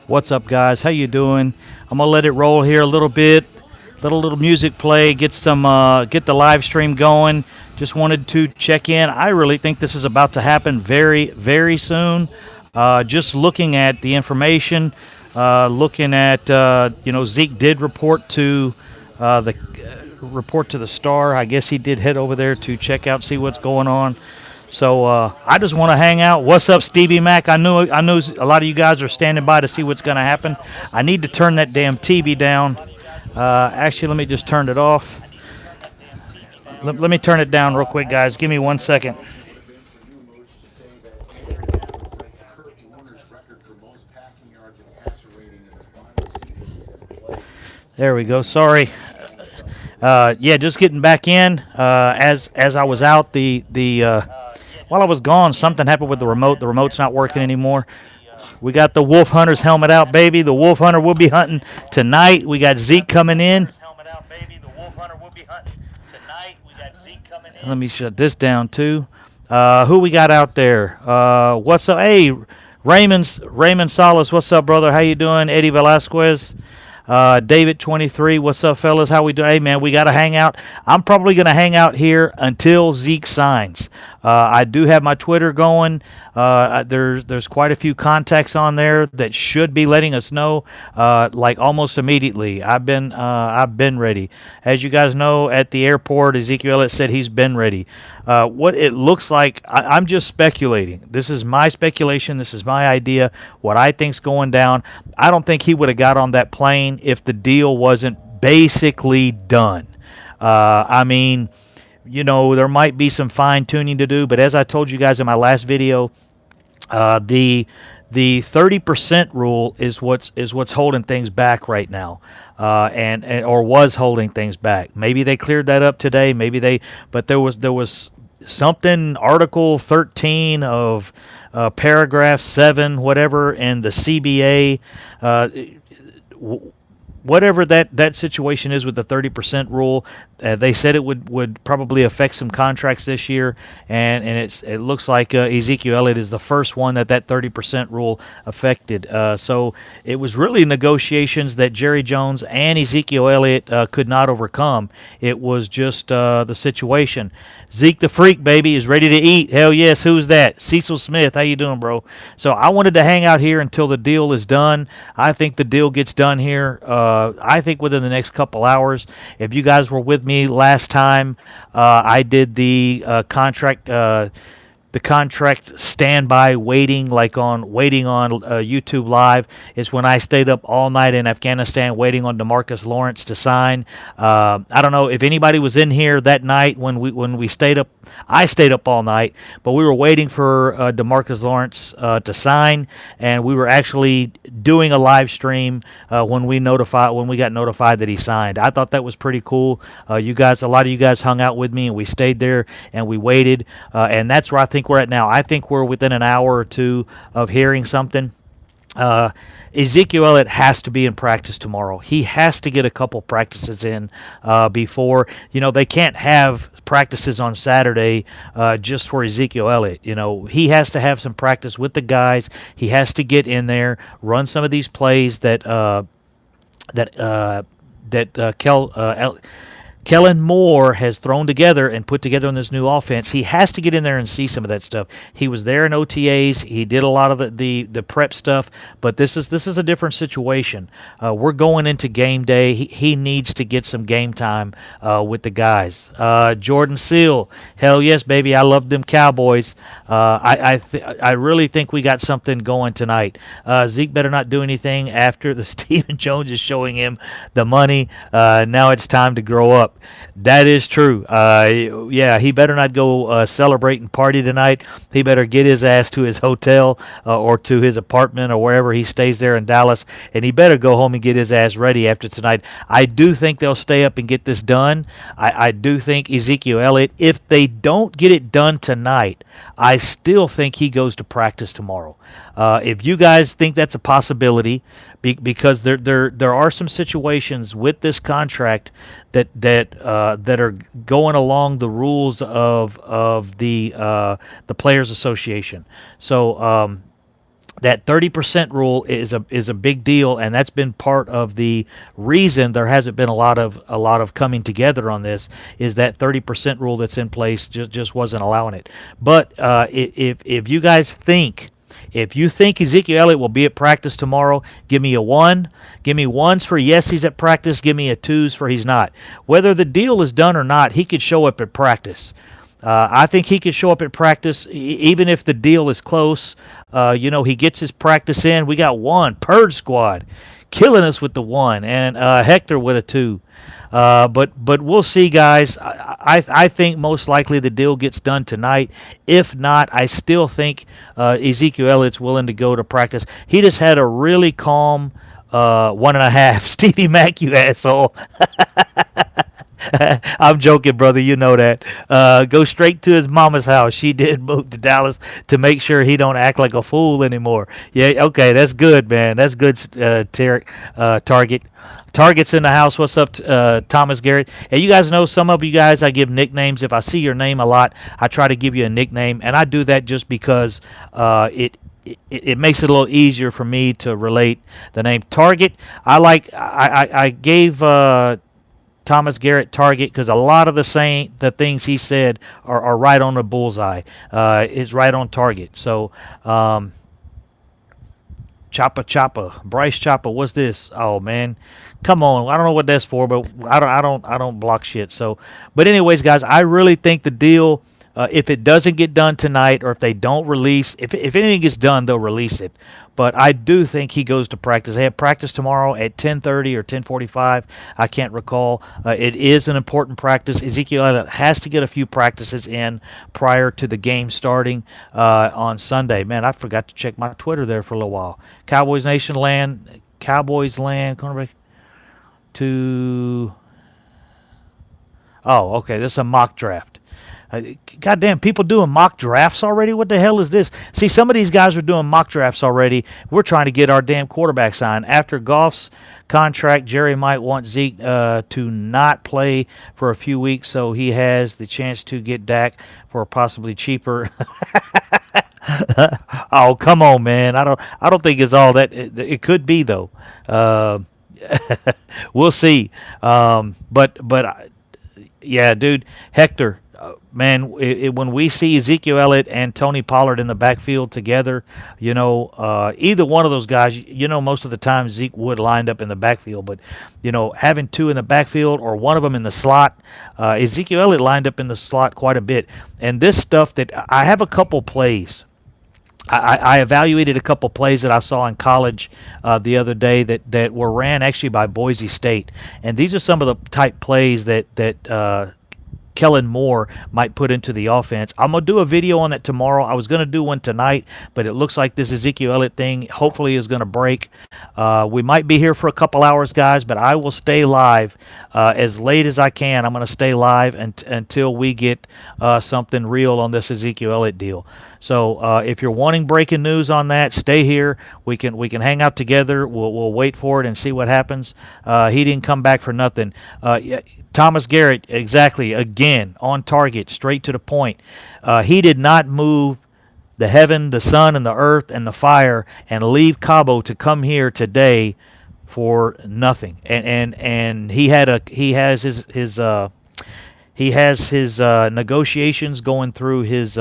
What's up, guys? How you doing? I'm gonna let it roll here a little bit. Little music play. Get the live stream going. Just wanted to check in. I really think this is about to happen very soon. Just looking at the information, looking at Zeke did the report to the Star. I guess he did head over there to check out, see what's going on. So I just want to hang out. What's up, Stevie Mac? I know a lot of you guys are standing by to see what's going to happen. I need to turn that damn TV down. Actually, let me just turn it off. Let me turn it down real quick, guys. Give me 1 second. There we go. Sorry. Just getting back in. As I was out, while I was gone, something happened with the remote. The remote's not working anymore. We got the Wolf Hunter's helmet out, baby. The Wolf Hunter will be hunting tonight. We got Zeke coming in. Let me shut this down, too. Who we got out there? What's up? Hey, Raymond Salas. What's up, brother? How you doing? Eddie Velasquez. David 23, what's up, fellas? How we doing? Hey, man, we got to hang out. I'm probably going to hang out here until Zeke signs. I do have my Twitter going. There's quite a few contacts on there that should be letting us know, like almost immediately. I've been ready. As you guys know, at the airport, Ezekiel Elliott said he's been ready. What it looks like, I'm just speculating. This is my speculation. This is my idea. What I think's going down. I don't think he would have got on that plane if the deal wasn't basically done. There might be some fine tuning to do, but as I told you guys in my last video, the 30% rule is what's holding things back right now, or was holding things back. Maybe they cleared that up today. But there was something, Article 13 of Paragraph 7, whatever, in the CBA. Whatever that situation is with the 30% rule, they said it would probably affect some contracts this year, and it looks like Ezekiel Elliott is the first one that 30% rule affected. So it was really negotiations that Jerry Jones and Ezekiel Elliott could not overcome. It was just the situation. Zeke the Freak, baby, is ready to eat. Hell yes. Who's that? Cecil Smith. How you doing, bro? So I wanted to hang out here until the deal is done. I think the deal gets done here. I think within the next couple hours. If you guys were with me last time, I did the contract standby waiting on YouTube Live. Is when I stayed up all night in Afghanistan waiting on DeMarcus Lawrence to sign. I don't know if anybody was in here that night when we stayed up. I stayed up all night, but we were waiting for DeMarcus Lawrence to sign, and we were actually doing a live stream when we got notified that he signed. I thought that was pretty cool. A lot of you guys hung out with me, and we stayed there and we waited, and that's where I think we're at now. I think we're within an hour or two of hearing something. Ezekiel Elliott has to be in practice tomorrow. He has to get a couple practices in before. They can't have practices on Saturday just for Ezekiel Elliott. He has to have some practice with the guys. He has to get in there, run some of these plays that Kellen Moore has thrown together and put together in this new offense. He has to get in there and see some of that stuff. He was there in OTAs. He did a lot of the prep stuff, but this is a different situation. We're going into game day. He needs to get some game time with the guys. Jordan Seal, hell yes, baby. I love them Cowboys. I really think we got something going tonight. Zeke better not do anything after the Stephen Jones is showing him the money. Now it's time to grow up. That is true. He better not go celebrate and party tonight. He better get his ass to his hotel or to his apartment or wherever he stays there in Dallas, and he better go home and get his ass ready after tonight. I do think they'll stay up and get this done. I do think Ezekiel Elliott, if they don't get it done tonight, I still think he goes to practice tomorrow. If you guys think that's a possibility, because there are some situations with this contract that are going along the rules of the Players Association. So that 30% rule is a big deal, and that's been part of the reason there hasn't been a lot of coming together on this. Is that 30% rule that's in place just wasn't allowing it. But if you guys think, if you think Ezekiel Elliott will be at practice tomorrow, give me a 1. Give me 1s for yes, he's at practice. Give me a 2s for he's not. Whether the deal is done or not, he could show up at practice. I think he could show up at practice even if the deal is close. He gets his practice in. We got 1 Purge Squad killing us with the 1, and Hector with a 2. But we'll see, guys. I think most likely the deal gets done tonight. If not, I still think Ezekiel Elliott's willing to go to practice. He just had a really calm 1.5. Stevie Mack, you asshole. I'm joking, brother. You know that. Go straight to his mama's house. She did move to Dallas to make sure he don't act like a fool anymore. Yeah, okay, that's good, man. That's good, Target. Target's in the house. What's up, Thomas Garrett? And you guys know, some of you guys, I give nicknames. If I see your name a lot, I try to give you a nickname, and I do that just because it makes it a little easier for me to relate the name Target. I gave Thomas Garrett Target because a lot of the things he said are right on the bullseye. It's right on target. So Choppa, Bryce Choppa, what's this? Oh man, come on! I don't know what that's for, but I don't block shit. So, but anyways, guys, I really think the deal, if it doesn't get done tonight, or if they don't release, if anything gets done, they'll release it. But I do think he goes to practice. They have practice tomorrow at 10:30 or 10:45. I can't recall. It is an important practice. Ezekiel Elliott has to get a few practices in prior to the game starting on Sunday. Man, I forgot to check my Twitter there for a little while. Cowboys Nation land, cornerback to. Oh, okay. This is a mock draft. Goddamn, people doing mock drafts already? What the hell is this? See, some of these guys are doing mock drafts already. We're trying to get our damn quarterback signed. After Goff's contract, Jerry might want Zeke to not play for a few weeks so he has the chance to get Dak for possibly cheaper. Oh, come on, man. I don't think it's all that. It could be, though. We'll see. Yeah, dude, Hector. Man, when we see Ezekiel Elliott and Tony Pollard in the backfield together, either one of those guys, most of the time Zeke would lined up in the backfield, but, having 2 in the backfield or one of them in the slot, Ezekiel Elliott lined up in the slot quite a bit. And this stuff that I have a couple plays. I evaluated a couple plays that I saw in college the other day that were ran actually by Boise State. And these are some of the type plays that Kellen Moore might put into the offense. I'm going to do a video on that tomorrow. I was going to do one tonight, but it looks like this Ezekiel Elliott thing hopefully is going to break. We might be here for a couple hours, guys, but I will stay live as late as I can. I'm going to stay live until we get something real on this Ezekiel Elliott deal. So if you're wanting breaking news on that, stay here. We can hang out together. We'll wait for it and see what happens. He didn't come back for nothing. Thomas Garrett, exactly, again, on target, straight to the point. He did not move the heaven, the sun, and the earth, and the fire, and leave Cabo to come here today for nothing. And he has his negotiations going through his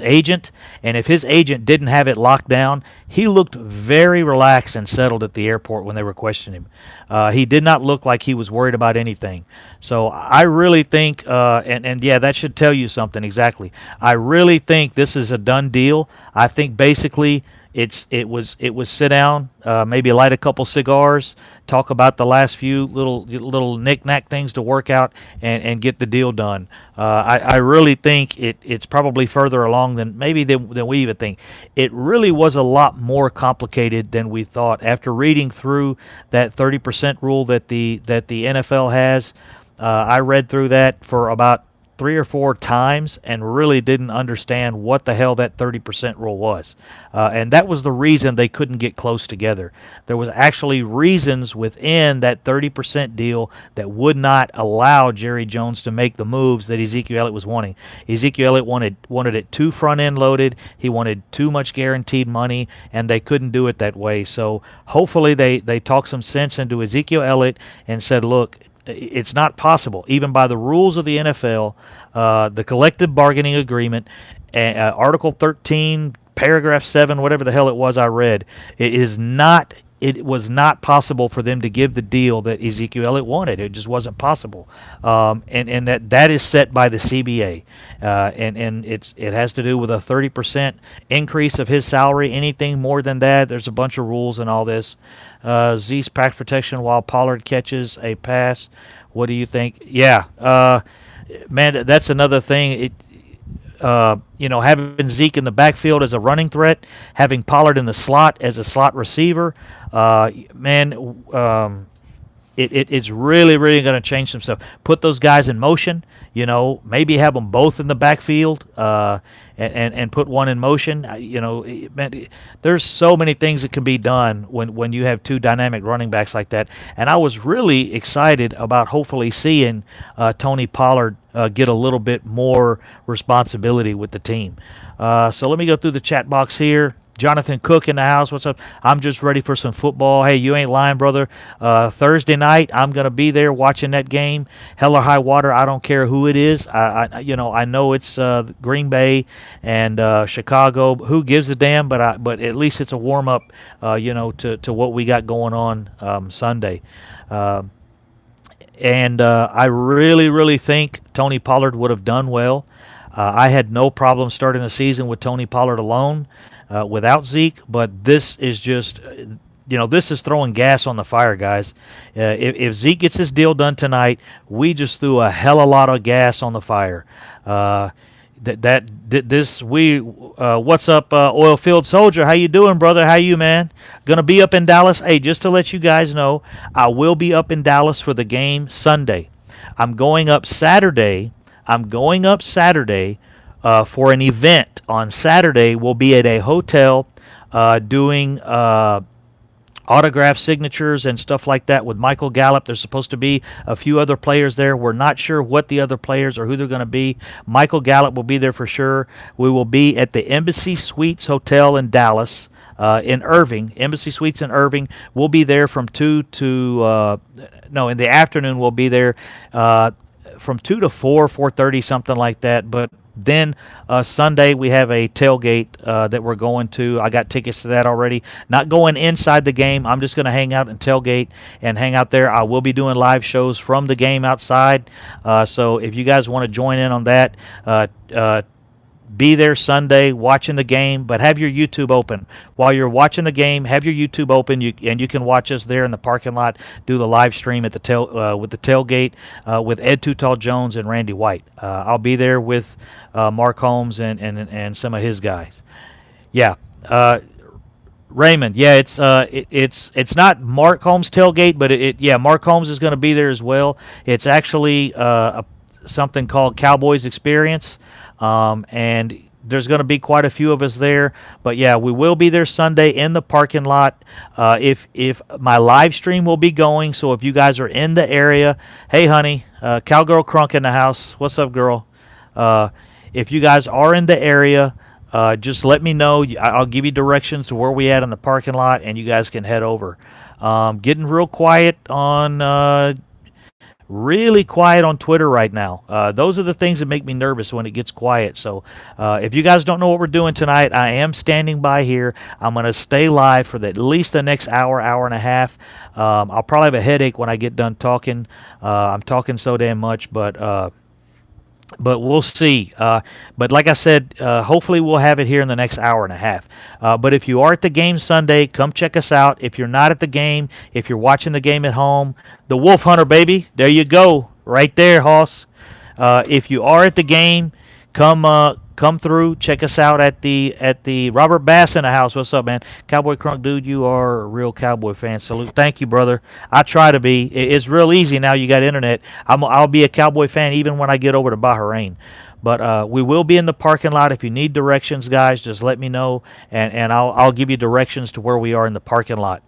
agent, and if his agent didn't have it locked down, he looked very relaxed and settled at the airport when they were questioning him. He did not look like he was worried about anything. So I really think, and yeah, that should tell you something exactly. I really think this is a done deal. I think basically it was sit down, maybe light a couple cigars, talk about the last few little knick-knack things to work out, and get the deal done. I really think it's probably further along than we even think. It really was a lot more complicated than we thought. After reading through that 30% rule that the NFL has, I read through that for about three or four times and really didn't understand what the hell that 30% rule was. And that was the reason they couldn't get close together. There was actually reasons within that 30% deal that would not allow Jerry Jones to make the moves that Ezekiel Elliott was wanting. Ezekiel Elliott wanted it too front-end loaded. He wanted too much guaranteed money, and they couldn't do it that way. So hopefully they talked some sense into Ezekiel Elliott and said, look, it's not possible, even by the rules of the NFL, the collective bargaining agreement, Article 13, Paragraph 7, whatever the hell it was I read. It was not possible for them to give the deal that Ezekiel Elliott wanted. It just wasn't possible, and that is set by the CBA, and it has to do with a 30% increase of his salary. Anything more than that, there's a bunch of rules and all this. Zeke's pass protection while Pollard catches a pass. What do you think? Yeah, man, that's another thing. Having Zeke in the backfield as a running threat, having Pollard in the slot as a slot receiver, it's really, really going to change some stuff. Put those guys in motion, maybe have them both in the backfield and put one in motion. There's so many things that can be done when you have two dynamic running backs like that. And I was really excited about hopefully seeing Tony Pollard get a little bit more responsibility with the team. So let me go through the chat box here. Jonathan Cook in the house. What's up? I'm just ready for some football. Hey, you ain't lying, brother. Thursday night, I'm going to be there watching that game. Hell or high water, I don't care who it is. I know it's Green Bay and Chicago. Who gives a damn? But at least it's a warm up, to what we got going on Sunday. And I really, really think Tony Pollard would have done well. I had no problem starting the season with Tony Pollard alone. Without Zeke, but this is just, this is throwing gas on the fire, guys. If Zeke gets this deal done tonight, we just threw a hell of a lot of gas on the fire. What's up, Oilfield Soldier? How you doing, brother? How you, man? Gonna be up in Dallas. Hey, just to let you guys know, I will be up in Dallas for the game Sunday. I'm going up Saturday. For an event on Saturday. We'll be at a hotel doing autograph signatures and stuff like that with Michael Gallup. There's supposed to be a few other players there. We're not sure what the other players or who they're going to be. Michael Gallup will be there for sure. We will be at the Embassy Suites Hotel in Dallas. In Irving, Embassy Suites in Irving. We'll be there from 2 to, in the afternoon we'll be there from 2 to 4:30, something like that. But then Sunday we have a tailgate that we're going to. I got tickets to that already. Not going inside the game. I'm just going to hang out and tailgate and hang out there. I will be doing live shows from the game outside. So if you guys want to join in on that, be there Sunday watching the game, but have your YouTube open. While you're watching the game, have your YouTube open, and you can watch us there in the parking lot, do the live stream at the with the tailgate with Ed Too Tall Jones and Randy White. I'll be there with Mark Holmes and some of his guys. Yeah. Raymond, yeah, it's not Mark Holmes tailgate, but Mark Holmes is going to be there as well. It's actually something called Cowboys Experience. And there's going to be quite a few of us there, but yeah, we will be there Sunday in the parking lot. If my live stream will be going, so if you guys are in the area, hey honey, Cowgirl Crunk in the house. What's up, girl? If you guys are in the area, just let me know. I'll give you directions to where we at in the parking lot, and you guys can head over. Getting real quiet on. Really quiet on Twitter right now. Those are the things that make me nervous when it gets quiet. So if you guys don't know what we're doing tonight, I am standing by here. I'm going to stay live for at least the next hour and a half. I'll probably have a headache when I get done talking. I'm talking so damn much, but we'll see. But like I said, hopefully we'll have it here in the next hour and a half. But if you are at the game Sunday, come check us out. If you're not at the game, if you're watching the game at home, the Wolf Hunter, baby, there you go. Right there, Hoss. If you are at the game, come come through. Check us out at the Robert Bass in the house. What's up, man? Cowboy Crunk, dude, you are a real Cowboy fan. Salute. Thank you, brother. I try to be. It's real easy now. You got internet. I'll be a Cowboy fan even when I get over to Bahrain. But we will be in the parking lot. If you need directions, guys, just let me know, and I'll give you directions to where we are in the parking lot.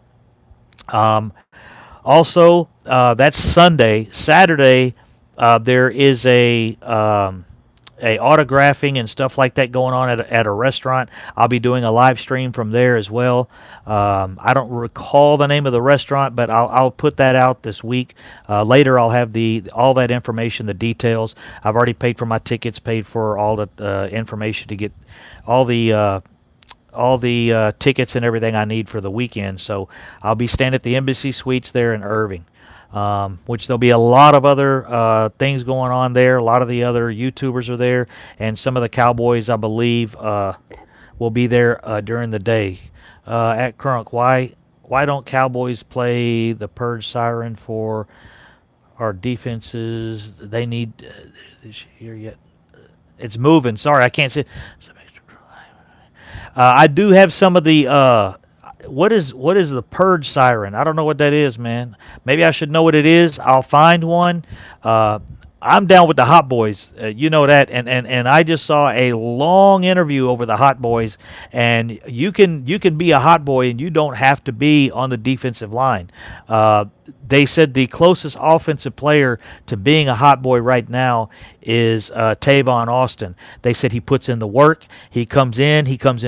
Also, that's Sunday. Saturday, there is a autographing and stuff like that going on at a restaurant. I'll be doing a live stream from there as well. I don't recall the name of the restaurant, but I'll put that out this week. Later, I'll have all that information, the details. I've already paid for my tickets, paid for all the information to get all the tickets and everything I need for the weekend. So I'll be staying at the Embassy Suites there in Irving. Which there'll be a lot of other things going on there. A lot of the other YouTubers are there, and some of the Cowboys, I believe, will be there during the day. At Crunk, why don't Cowboys play the purge siren for our defenses? They need this year yet. It's moving. Sorry, I can't see. I do have some of the. What is the purge siren? I don't know what that is, man. Maybe I should know what it is. I'll find one. I'm down with the Hot Boys. You know that. And I just saw a long interview over the Hot Boys. And you can be a Hot Boy and you don't have to be on the defensive line. They said the closest offensive player to being a Hot Boy right now is Tavon Austin. They said he puts in the work. He comes in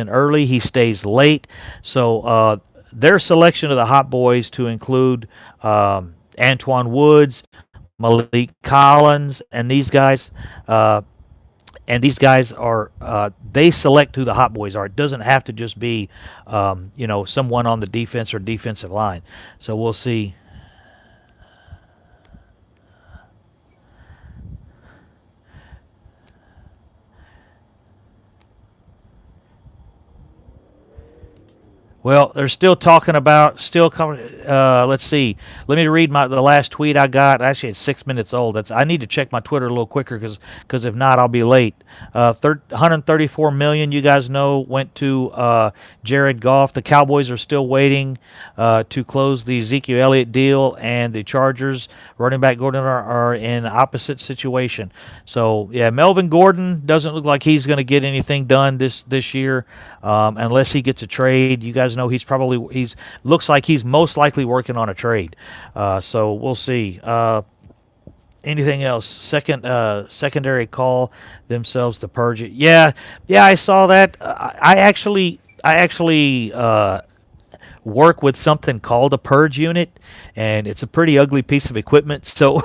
early. He stays late. So their selection of the Hot Boys to include Antoine Woods, Malik Collins, and these guys. And these guys are they select who the Hot Boys are. It doesn't have to just be someone on the defense or defensive line. So we'll see. Well, they're still talking about coming. Let's see. Let me read the last tweet I got. Actually, it's 6 minutes old. I need to check my Twitter a little quicker because if not, I'll be late. 134 million, you guys know, went to Jared Goff. The Cowboys are still waiting to close the Ezekiel Elliott deal, and the Chargers running back Gordon are in opposite situation. So yeah, Melvin Gordon doesn't look like he's going to get anything done this year unless he gets a trade. You guys know he's looks like he's most likely working on a trade. So we'll see. Anything else? Secondary call themselves to purge it. Yeah, I saw that. I actually work with something called a purge unit, and it's a pretty ugly piece of equipment. So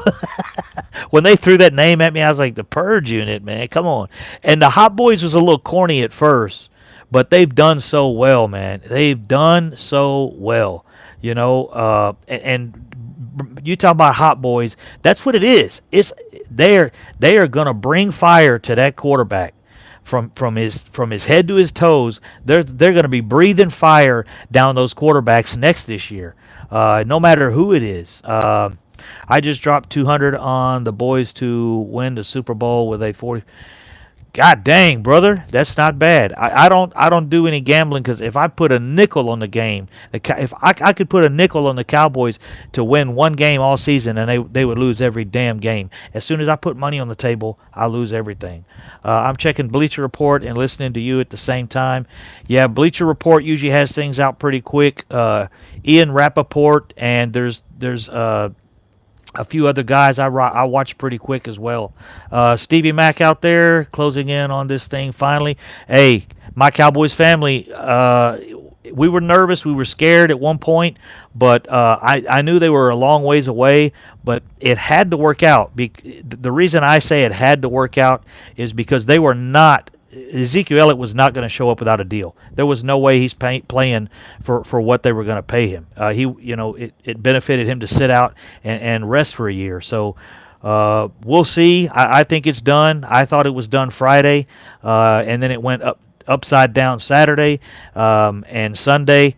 when they threw that name at me, I was like, the purge unit, man, come on. And the Hot Boys was a little corny at first, but they've done so well, man. They've done so well, and you talk about Hot Boys, that's what it is. They are gonna bring fire to that quarterback from his head to his toes. They're gonna be breathing fire down those quarterbacks next this year, no matter who it is. I just dropped 200 on the boys to win the Super Bowl with a 40. God dang, brother, that's not bad. I don't do any gambling because if I put a nickel on the game, if I could put a nickel on the Cowboys to win one game all season, and they would lose every damn game. As soon as I put money on the table, I lose everything. I'm checking Bleacher Report and listening to you at the same time. Yeah, Bleacher Report usually has things out pretty quick. Ian Rappaport, and there's a few other guys I watch pretty quick as well. Stevie Mack out there closing in on this thing finally. Hey, my Cowboys family, we were nervous. We were scared at one point, but I knew they were a long ways away, but it had to work out. The reason I say it had to work out is because they were not – Ezekiel Elliott was not going to show up without a deal. There was no way he's playing for what they were going to pay him. It benefited him to sit out and rest for a year. So we'll see. I think it's done. I thought it was done Friday, and then it went upside down Saturday and Sunday.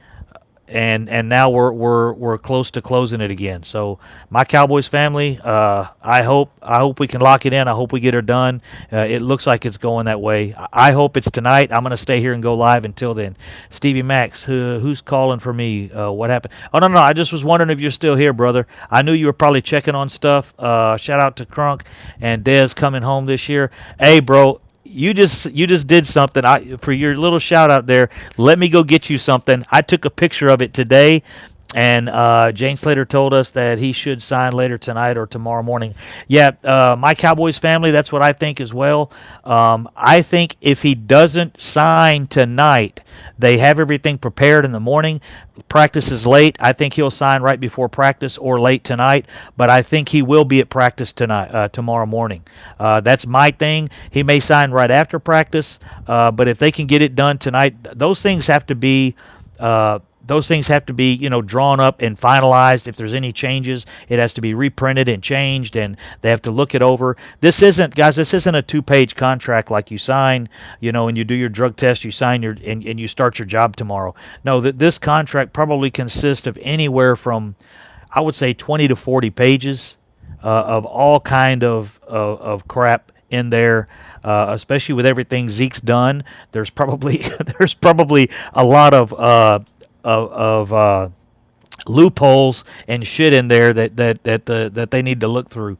and now we're close to closing it again. So my Cowboys family, I hope we can lock it in. I hope we get her done. It looks like it's going that way. I hope it's tonight. I'm gonna stay here and go live until then. Stevie Max, who's calling for me? What happened? Oh no, I just was wondering if you're still here, brother. I knew you were probably checking on stuff. Shout out to Crunk and Dez coming home this year. Hey, bro. You just did something. For your little shout out there. Let me go get you something. I took a picture of it today, and Jane Slater told us that he should sign later tonight or tomorrow morning. Yeah, my Cowboys family. That's what I think as well. I think if he doesn't sign tonight, they have everything prepared in the morning. Practice is late. I think he'll sign right before practice or late tonight, but I think he will be at practice tonight, tomorrow morning. That's my thing. He may sign right after practice, but if they can get it done tonight, those things have to be drawn up and finalized. If there's any changes, it has to be reprinted and changed, and they have to look it over. This isn't a 2-page contract like you sign, and you do your drug test, you sign and you start your job tomorrow. No, this contract probably consists of anywhere from, I would say, 20 to 40 pages of all kind of crap in there, especially with everything Zeke's done. There's probably a lot of loopholes and shit in there that they need to look through.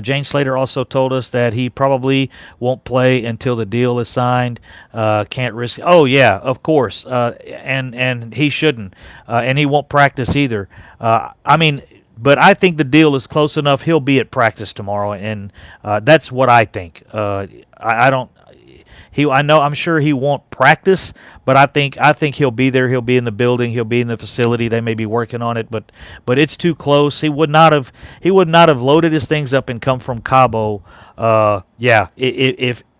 Jane Slater also told us that he probably won't play until the deal is signed. Can't risk. Oh yeah, of course. And he shouldn't. And he won't practice either. But I think the deal is close enough. He'll be at practice tomorrow, and that's what I think. I don't. I'm sure he won't practice, but I think he'll be there. He'll be in the building. He'll be in the facility. They may be working on it, but it's too close. He would not have loaded his things up and come from Cabo.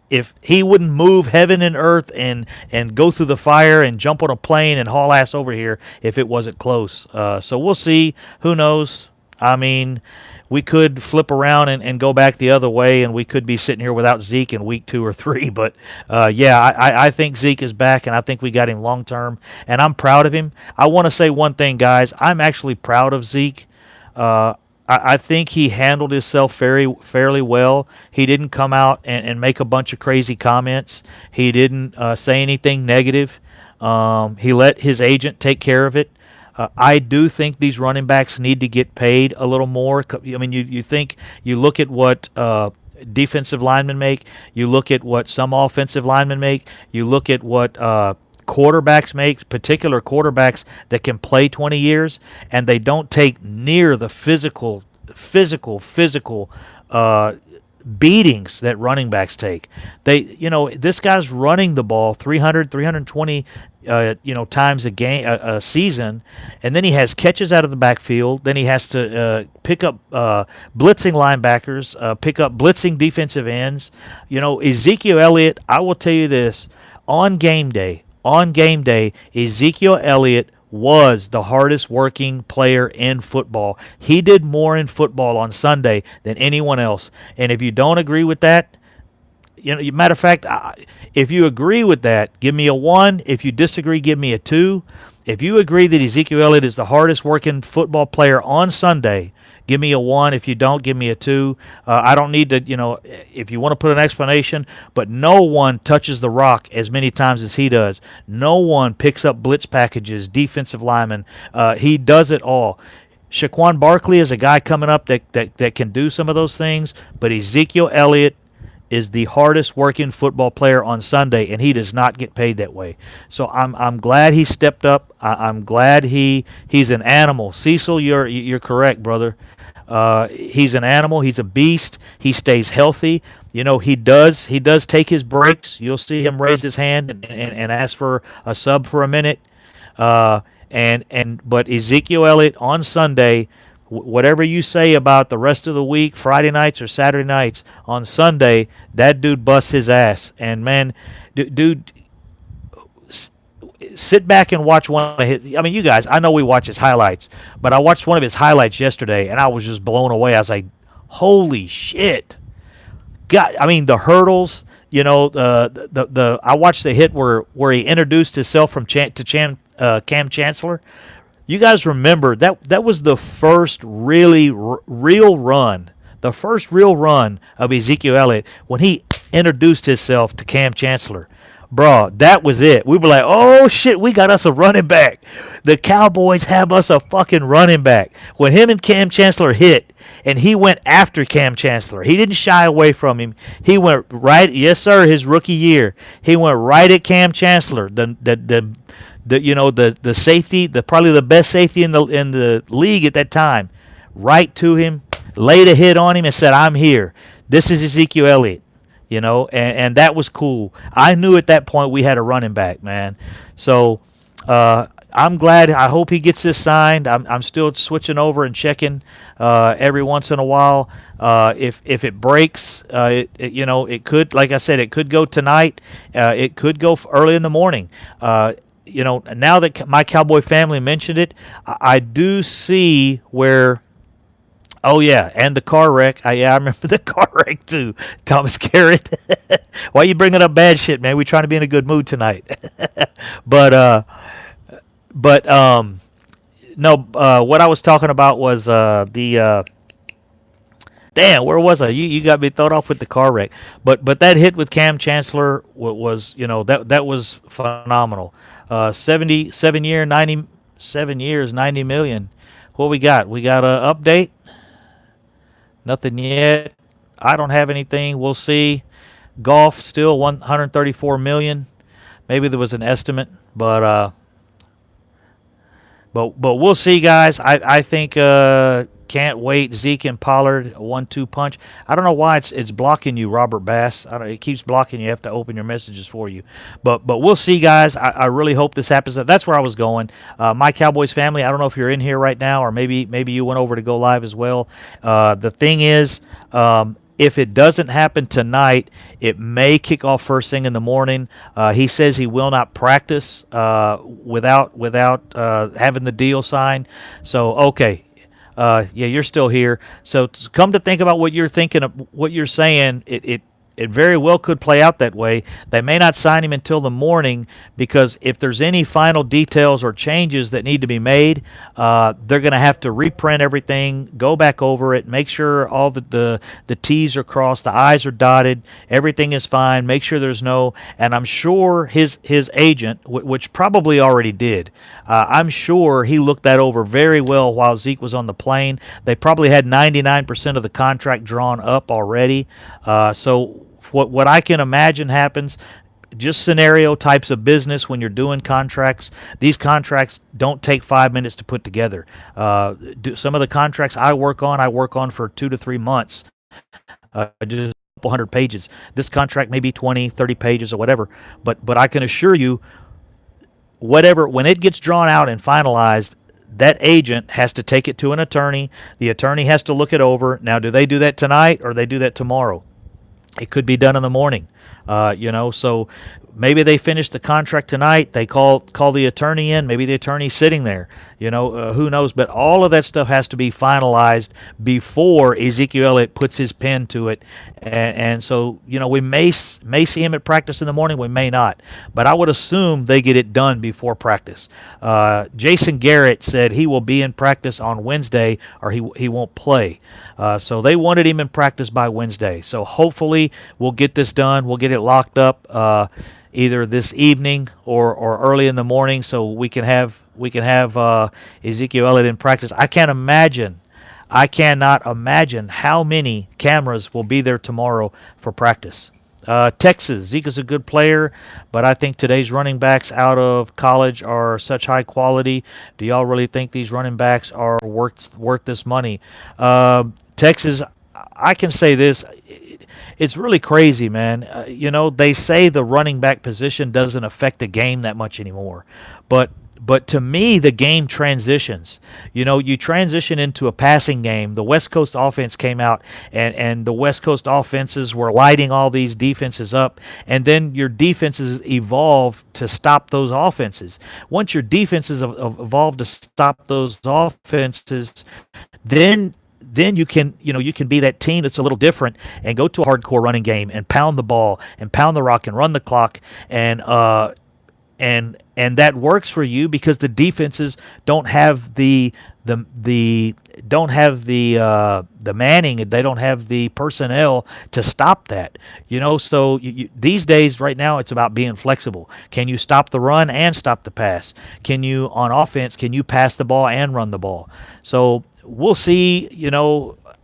If he wouldn't move heaven and earth and go through the fire and jump on a plane and haul ass over here if it wasn't close. So we'll see. Who knows? I mean, we could flip around and go back the other way, and we could be sitting here without Zeke in week 2 or 3. But, I think Zeke is back, and I think we got him long term, and I'm proud of him. I want to say one thing, guys. I'm actually proud of Zeke. I think he handled himself fairly well. He didn't come out and make a bunch of crazy comments. He didn't say anything negative. He let his agent take care of it. I do think these running backs need to get paid a little more. I mean, you look at what defensive linemen make. You look at what some offensive linemen make. You look at what quarterbacks make, particular quarterbacks that can play 20 years, and they don't take near the physical beatings that running backs take. This guy's running the ball 320 times a game, a season, and then he has catches out of the backfield. Then he has to pick up blitzing linebackers, pick up blitzing defensive ends. Ezekiel Elliott, I will tell you this, on game day, Ezekiel Elliott was the hardest working player in football. He did more in football on Sunday than anyone else. And if you don't agree with that, matter of fact, if you agree with that, give me a 1. If you disagree, give me a 2. If you agree that Ezekiel Elliott is the hardest working football player on Sunday, give me a 1. If you don't, give me a 2. I don't need to, if you want to put an explanation, but no one touches the rock as many times as he does. No one picks up blitz packages, defensive linemen. He does it all. Shaquan Barkley is a guy coming up that can do some of those things, but Ezekiel Elliott is the hardest working football player on Sunday, and he does not get paid that way. So I'm glad he stepped up. I'm glad he's an animal. Cecil, you're correct, brother. He's an animal. He's a beast. He stays healthy. He does take his breaks. You'll see him raise his hand and ask for a sub for a minute. But Ezekiel Elliott on Sunday, whatever you say about the rest of the week, Friday nights or Saturday nights, on Sunday, that dude busts his ass. And man, dude, sit back and watch one of his. I mean, you guys, I know we watch his highlights, but I watched one of his highlights yesterday, and I was just blown away. I was like, holy shit. God, I mean, the hurdles, I watched the hit where he introduced himself to Cam Chancellor. You guys remember that was the first really real run, the first real run of Ezekiel Elliott when he introduced himself to Cam Chancellor. Bro, that was it. We were like, oh shit, we got us a running back. The Cowboys have us a fucking running back. When him and Cam Chancellor hit, and he went after Cam Chancellor, he didn't shy away from him. He went right, yes sir, his rookie year. He went right at Cam Chancellor, the safety, the probably the best safety in the league at that time. Right to him, laid a hit on him, and said, "I'm here. This is Ezekiel Elliott." And that was cool. I knew at that point we had a running back, man. So I'm glad. I hope he gets this signed. I'm still switching over and checking every once in a while. If it breaks, it could, like I said, it could go tonight. It could go early in the morning. Now that my Cowboy family mentioned it, I do see where. Oh yeah, and the car wreck. Yeah, I remember the car wreck too. Thomas Garrett. Why you bringing up bad shit, man? We trying to be in a good mood tonight. but but no. What I was talking about was the. Damn, where was I? You got me thrown off with the car wreck. But that hit with Cam Chancellor was that was phenomenal. 7 years, 90 million. What we got? We got a update. Nothing yet. I don't have anything. We'll see. Golf still 134 million. Maybe there was an estimate, but we'll see, guys. I think can't wait. Zeke and Pollard, a 1-2 punch. I don't know why it's blocking you, Robert Bass. I don't. It keeps blocking you. You have to open your messages for you. But we'll see, guys. I really hope this happens. That's where I was going. My Cowboys family. I don't know if you're in here right now, or maybe you went over to go live as well. The thing is. If it doesn't happen tonight, it may kick off first thing in the morning. He says he will not practice without having the deal signed. So okay, yeah, you're still here. So come to think about what you're thinking of, what you're saying, it very well could play out that way. They may not sign him until the morning because if there's any final details or changes that need to be made, they're going to have to reprint everything, go back over it, make sure all the T's are crossed, the I's are dotted, everything is fine, make sure there's no, and I'm sure his agent, which probably already did, I'm sure he looked that over very well while Zeke was on the plane. They probably had 99% of the contract drawn up already. So what I can imagine happens, just scenario types of business when you're doing contracts. These contracts don't take 5 minutes to put together. Some of the contracts I work on for 2 to 3 months. Just a couple hundred pages. This contract may be 20, 30 pages or whatever. But I can assure you, when it gets drawn out and finalized, that agent has to take it to an attorney. The attorney has to look it over. Now, do they do that tonight or they do that tomorrow? It could be done in the morning, so maybe they finish the contract tonight. They call the attorney in. Maybe the attorney's sitting there, who knows? But all of that stuff has to be finalized before Ezekiel Elliott puts his pen to it. And so, we may see him at practice in the morning. We may not. But I would assume they get it done before practice. Jason Garrett said he will be in practice on Wednesday or he won't play. So they wanted him in practice by Wednesday. So hopefully we'll get this done. We'll get it locked up either this evening or early in the morning, so we can have Ezekiel Elliott in practice. I cannot imagine how many cameras will be there tomorrow for practice. Texas, Zeke is a good player, but I think today's running backs out of college are such high quality. Do y'all really think these running backs are worth this money? Texas, I can say this. It's really crazy, man. They say the running back position doesn't affect the game that much anymore. But to me, the game transitions. You transition into a passing game. The West Coast offense came out, and the West Coast offenses were lighting all these defenses up, and then your defenses evolve to stop those offenses. Once your defenses evolve to stop those offenses, then you can be that team that's a little different and go to a hardcore running game and pound the ball and pound the rock and run the clock and and that works for you because the defenses don't have the don't have the manning, they don't have the personnel to stop that. So these days, right now, it's about being flexible. Can you stop the run and stop the pass? Can you, on offense, can you pass the ball and run the ball? So we'll see.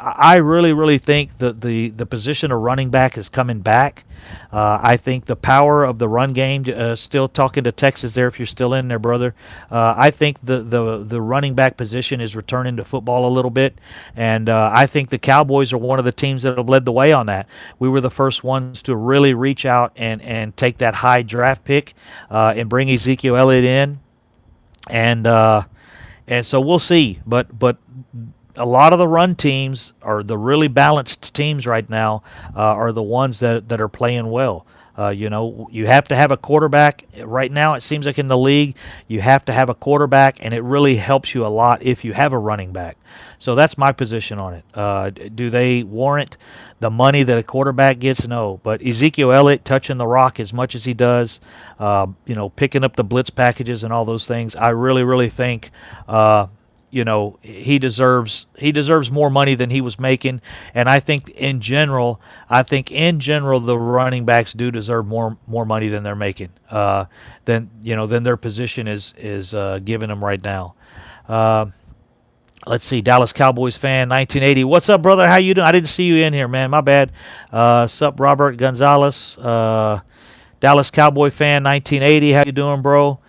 I really, really think the position of running back is coming back. I think the power of the run game, still talking to Texas there, if you're still in there, brother, I think the running back position is returning to football a little bit. And I think the Cowboys are one of the teams that have led the way on that. We were the first ones to really reach out and take that high draft pick and bring Ezekiel Elliott in. And so we'll see. But a lot of the run teams, or the really balanced teams right now, are the ones that are playing well. You have to have a quarterback. Right now, it seems like in the league, you have to have a quarterback, and it really helps you a lot if you have a running back. So that's my position on it. Do they warrant the money that a quarterback gets? No. But Ezekiel Elliott touching the rock as much as he does, picking up the blitz packages and all those things, I really, really think he deserves more money than he was making. And I think in general the running backs do deserve more money than they're making, than their position is giving them right now. Let's see, Dallas Cowboys fan 1980. What's up, brother? How you doing? I didn't see you in here, man. My bad. Sup, Robert Gonzalez. Dallas Cowboy fan 1980. How you doing, bro?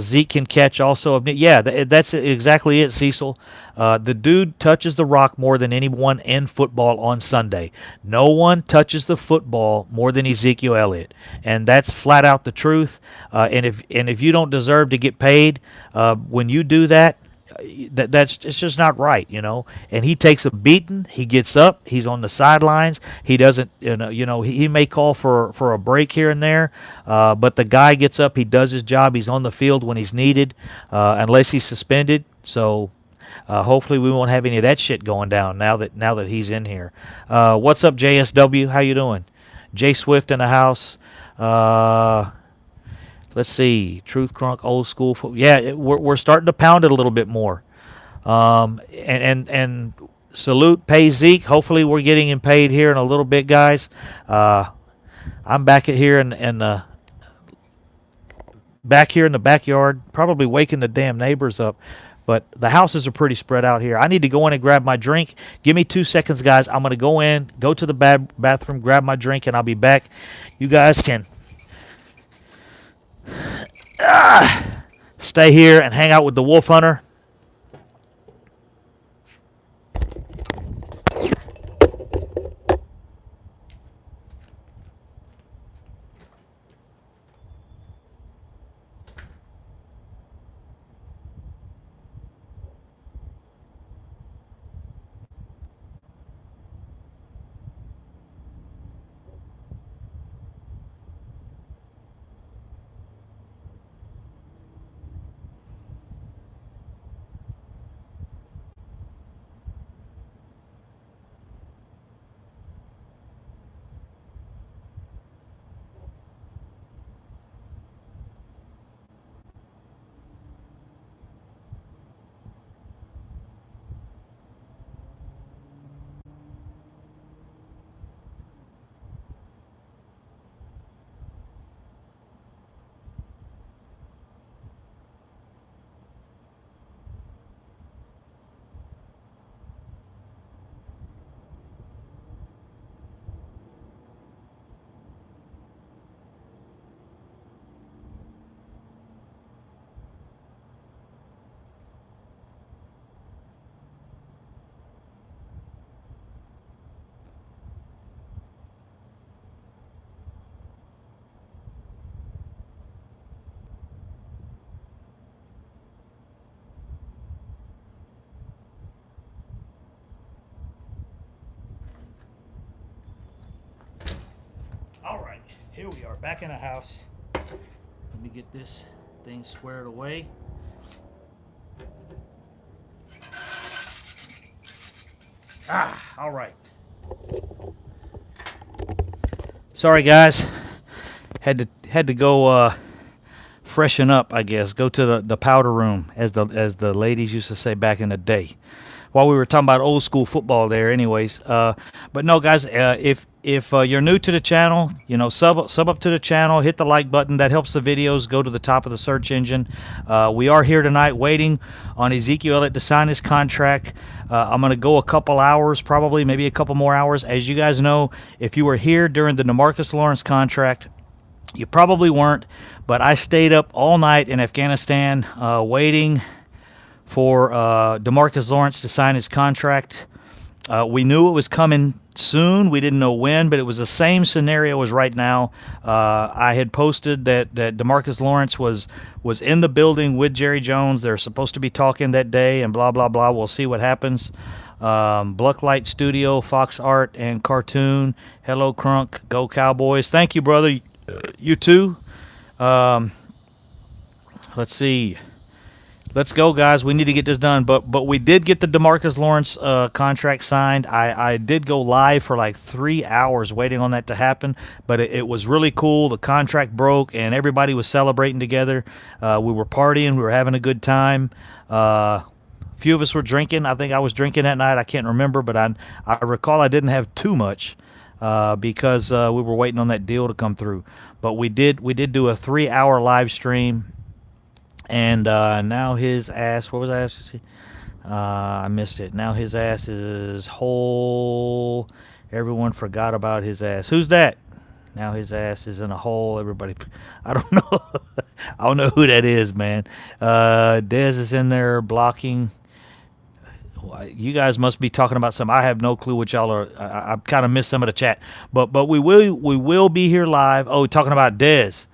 Zeke can catch also. Yeah, that's exactly it, Cecil. The dude touches the rock more than anyone in football on Sunday. No one touches the football more than Ezekiel Elliott, and that's flat out the truth. And if you don't deserve to get paid when you do that, that's it's just not right, And he takes a beating. He gets up. He's on the sidelines. He doesn't, he may call for a break here and there, but the guy gets up. He does his job. He's on the field when he's needed, unless he's suspended. So hopefully we won't have any of that shit going down now that he's in here. What's up, JSW? How you doing? Jay Swift in the house. Let's see, Truth Crunk, old school. Yeah, we're starting to pound it a little bit more. And salute, pay Zeke. Hopefully, we're getting him paid here in a little bit, guys. I'm back here in the backyard, probably waking the damn neighbors up. But the houses are pretty spread out here. I need to go in and grab my drink. Give me 2 seconds, guys. I'm going to go to the bathroom, grab my drink, and I'll be back. You guys can stay here and hang out with the Wolf Hunter. All right, here we are back in the house. Let me get this thing squared away. All right. Sorry, guys. Had to go freshen up, I guess. Go to the powder room, as the ladies used to say back in the day. While we were talking about old school football there, anyways. But no, guys, if you're new to the channel, sub up to the channel, hit the like button. That helps the videos go to the top of the search engine. We are here tonight waiting on Ezekiel Elliott to sign his contract. I'm going to go a couple hours, probably maybe a couple more hours. As you guys know, if you were here during the DeMarcus Lawrence contract, you probably weren't, but I stayed up all night in Afghanistan waiting for DeMarcus Lawrence to sign his contract. We knew it was coming soon. We didn't know when, but it was the same scenario as right now. I had posted that DeMarcus Lawrence was in the building with Jerry Jones. They're supposed to be talking that day and blah, blah, blah. We'll see what happens. Blucklight Studio, Fox Art, and Cartoon. Hello, Crunk. Go Cowboys. Thank you, brother. You too. Let's see. Let's go, guys. We need to get this done. But we did get the DeMarcus Lawrence contract signed. I did go live for like 3 hours waiting on that to happen. But it was really cool. The contract broke, and everybody was celebrating together. We were partying. We were having a good time. A few of us were drinking. I think I was drinking that night. I can't remember, but I recall I didn't have too much because we were waiting on that deal to come through. But we did do a 3-hour live stream. And now his ass, what was I asking? I missed it. Now his ass is whole. Everyone forgot about his ass. Who's that? Now his ass is in a hole. Everybody, I don't know. I don't know who that is, man. Dez is in there blocking. You guys must be talking about something. I have no clue what y'all are. I kind of missed some of the chat. But we will be here live. Oh, talking about Dez.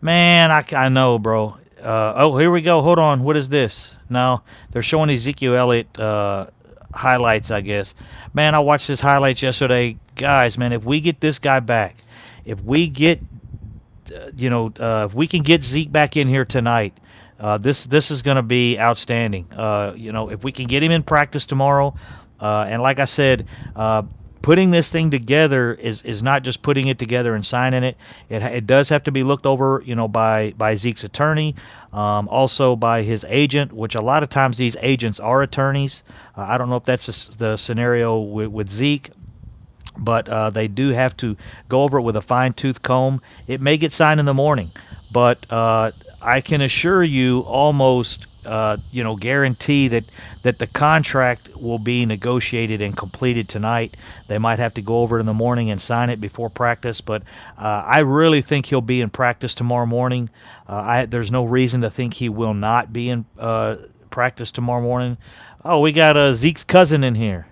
Man, I know, bro. Here we go. Hold on. What is this? No, they're showing Ezekiel Elliott highlights, I guess. Man, I watched his highlights yesterday. Guys, man, if we get this guy back, if we get, if we can get Zeke back in here tonight, this is going to be outstanding. If we can get him in practice tomorrow, and like I said, putting this thing together is not just putting it together and signing it. It does have to be looked over, by Zeke's attorney, also by his agent, which a lot of times these agents are attorneys. I don't know if that's the scenario with Zeke, but they do have to go over it with a fine-tooth comb. It may get signed in the morning, but I can assure you almost guarantee that the contract will be negotiated and completed tonight. They might have to go over it in the morning and sign it before practice, but I really think he'll be in practice tomorrow morning. There's no reason to think he will not be in practice tomorrow morning. Oh, we got Zeke's cousin in here,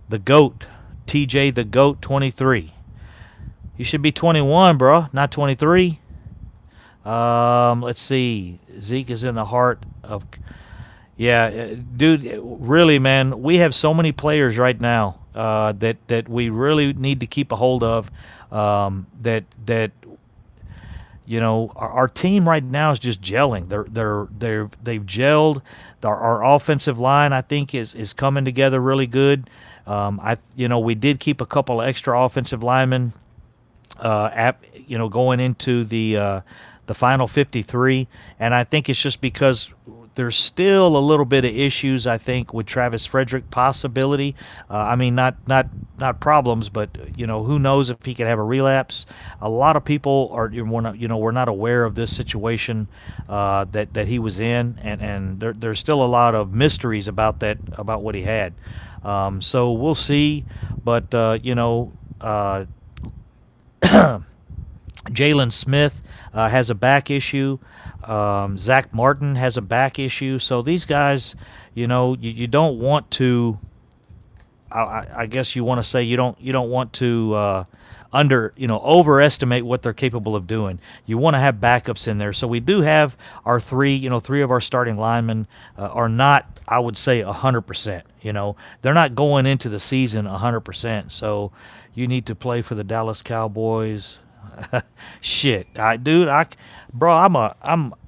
the GOAT, TJ the GOAT 23. You should be 21, bro, not 23. Let's see. Zeke is in the heart of... Yeah, dude, really, man, we have so many players right now that we really need to keep a hold of. Our team right now is just gelling. They've gelled. Our offensive line, I think, is coming together really good. We did keep a couple of extra offensive linemen going into the final 53, and I think it's just because there's still a little bit of issues, I think, with Travis Frederick possibility. Not problems, but who knows if he could have a relapse. A lot of people we're not aware of this situation that he was in, and there's still a lot of mysteries about what he had. So we'll see, but Jalen Smith has a back issue. Zach Martin has a back issue. So these guys, you don't want to. I guess you want to say you don't want to overestimate what they're capable of doing. You want to have backups in there. So we do have our three of our starting linemen are not, I would say, 100%. They're not going into the season 100%. So you need to play for the Dallas Cowboys. Shit, bro,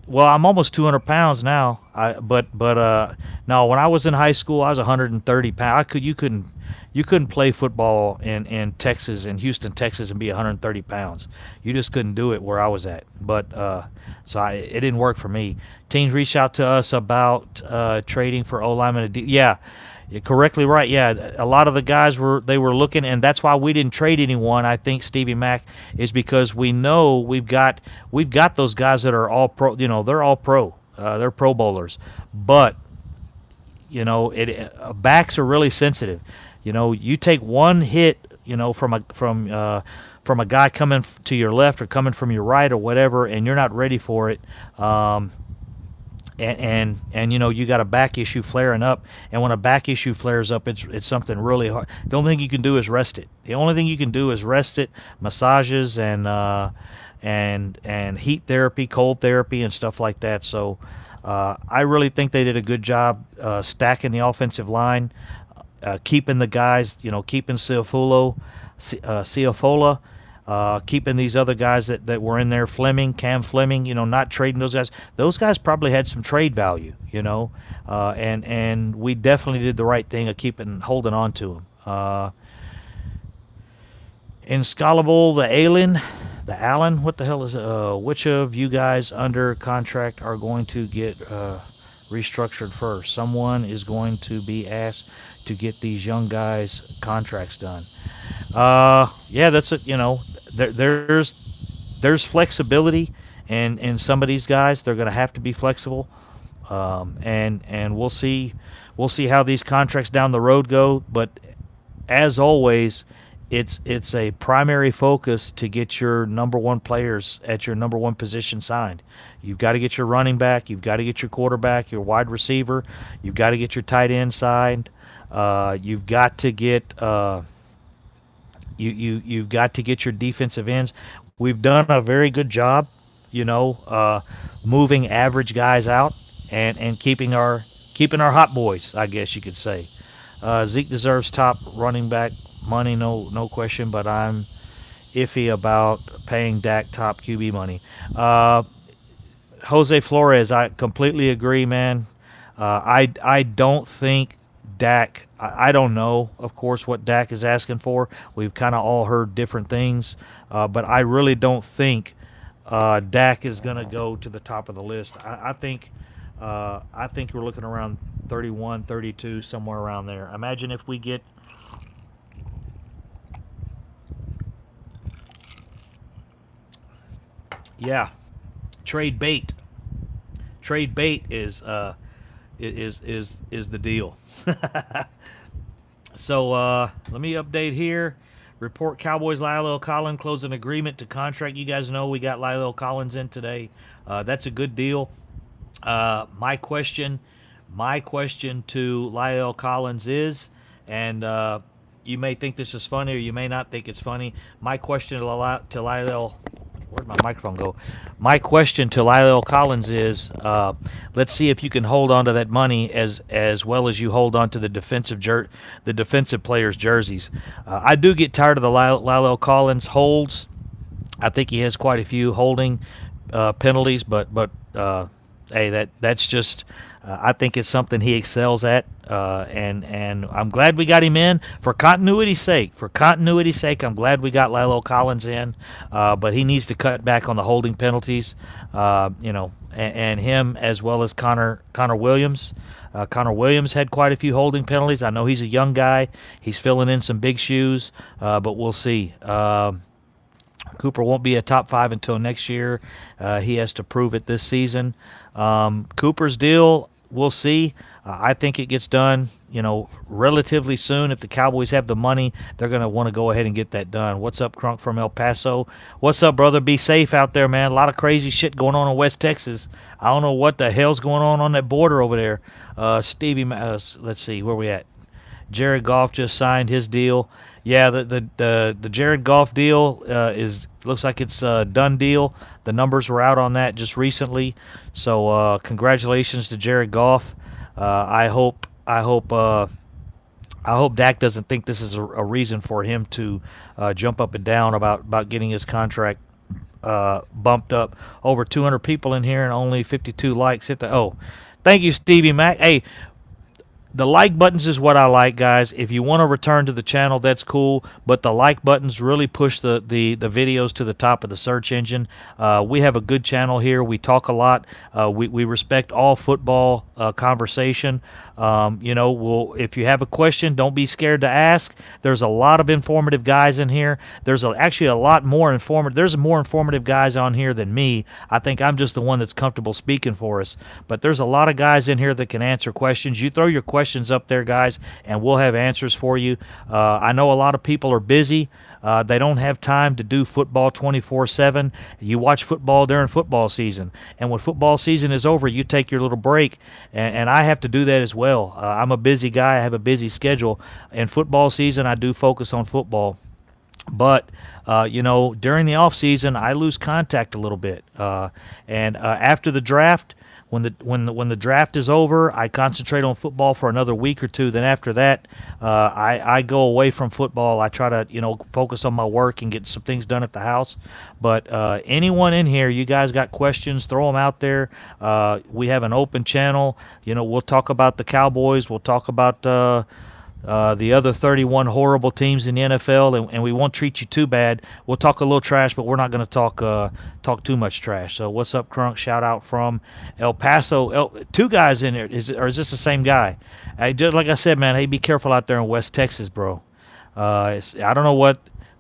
Well, I'm almost 200 pounds now. But no, when I was in high school, I was 130 pounds. You couldn't play football in Texas, in Houston, Texas, and be 130 pounds. You just couldn't do it where I was at. But it didn't work for me. Teams reached out to us about trading for O lineman. Yeah, you're correctly right. Yeah, a lot of the guys were looking, and that's why we didn't trade anyone. I think Stevie Mack is because we know we've got those guys that are all pro. They're all pro. They're Pro Bowlers, but backs are really sensitive. You take one hit, from a guy coming to your left or coming from your right or whatever, and you're not ready for it. And you got a back issue flaring up, and when a back issue flares up, it's something really hard. The only thing you can do is rest it. Massages and heat therapy, cold therapy, and stuff like that. So I really think they did a good job stacking the offensive line, keeping the guys, keeping Ciafola, keeping these other guys that were in there, Cam Fleming, not trading those guys. Those guys probably had some trade value, and we definitely did the right thing of holding on to them. Inscalable, the Allen, what the hell is it? Which of you guys under contract are going to get restructured first? Someone is going to be asked to get these young guys contracts done. Yeah, that's it. There's flexibility, and some of these guys, they're going to have to be flexible, and we'll see how these contracts down the road go. But as always, it's a primary focus to get your number one players at your number one position signed. You've got to get your running back, you've got to get your quarterback, your wide receiver, you've got to get your tight end signed. You've got to get you've got to get your defensive ends. We've done a very good job, moving average guys out and keeping our hot boys, I guess you could say. Zeke deserves top running back money, no question, but I'm iffy about paying Dak top QB money. Jose Flores, I completely agree, man. I don't think Dak. I don't know, of course, what Dak is asking for. We've kind of all heard different things, but I really don't think Dak is going to go to the top of the list. I think we're looking around 31, 32, somewhere around there. Imagine if we get. Yeah, trade bait. Trade bait is the deal. So let me update here. Report Cowboys Lyle Collins closed an agreement to contract. You guys know we got Lyle Collins in today. That's a good deal. My question to Lyle Collins is, and you may think this is funny or you may not think it's funny. My question to Lyle. Where'd my microphone go? My question to Lyle Collins is, let's see if you can hold on to that money as well as you hold on to the defensive players' jerseys. I do get tired of the Lyle Collins holds. I think he has quite a few holding penalties, but hey, that's just. I think it's something he excels at, and I'm glad we got him in for continuity's sake. For continuity's sake, I'm glad we got Lyle Collins in, but he needs to cut back on the holding penalties, and him as well as Connor Williams. Connor Williams had quite a few holding penalties. I know he's a young guy. He's filling in some big shoes, but we'll see. Cooper won't be a top 5 until next year. He has to prove it this season. Cooper's deal, we'll see. I think it gets done, relatively soon. If the Cowboys have the money, they're going to want to go ahead and get that done. What's up, Crunk from El Paso? What's up, brother? Be safe out there, man. A lot of crazy shit going on in West Texas. I don't know what the hell's going on that border over there. Stevie, let's see, where we at? Jared Goff just signed his deal. Yeah, the Jared Goff deal looks like it's a done deal. The numbers were out on that just recently, so congratulations to Jared Goff. I hope Dak doesn't think this is a reason for him to jump up and down about getting his contract bumped up. Over 200 people in here and only 52 likes. Hit the thank you, Stevie Mac. Hey, the like buttons is what I like, guys. If you want to return to the channel, that's cool. But the like buttons really push the videos to the top of the search engine. We have a good channel here. We talk a lot. We respect all football conversation. If you have a question, don't be scared to ask. There's a lot of informative guys in here. There's actually a lot more informative. There's more informative guys on here than me. I think I'm just the one that's comfortable speaking for us. But there's a lot of guys in here that can answer questions. You throw your questions up there, guys, and we'll have answers for you. I know a lot of people are busy. They don't have time to do football 24/7. You watch football during football season, and when football season is over, you take your little break, and I have to do that as well. I'm a busy guy. I have a busy schedule. In football season, I do focus on football. But, during the off season, I lose contact a little bit. And after the draft, when the draft is over, I concentrate on football for another week or two. Then after that, I go away from football. I try to focus on my work and get some things done at the house. But anyone in here, you guys got questions, throw them out there. We have an open channel. We'll talk about the Cowboys. We'll talk about the other 31 horrible teams in the NFL, and we won't treat you too bad. We'll talk a little trash, but we're not going to talk too much trash. So what's up, Crunk? Shout out from El Paso. Two guys in there. Is this the same guy? Just like I said, man, hey, be careful out there in West Texas, bro. I don't know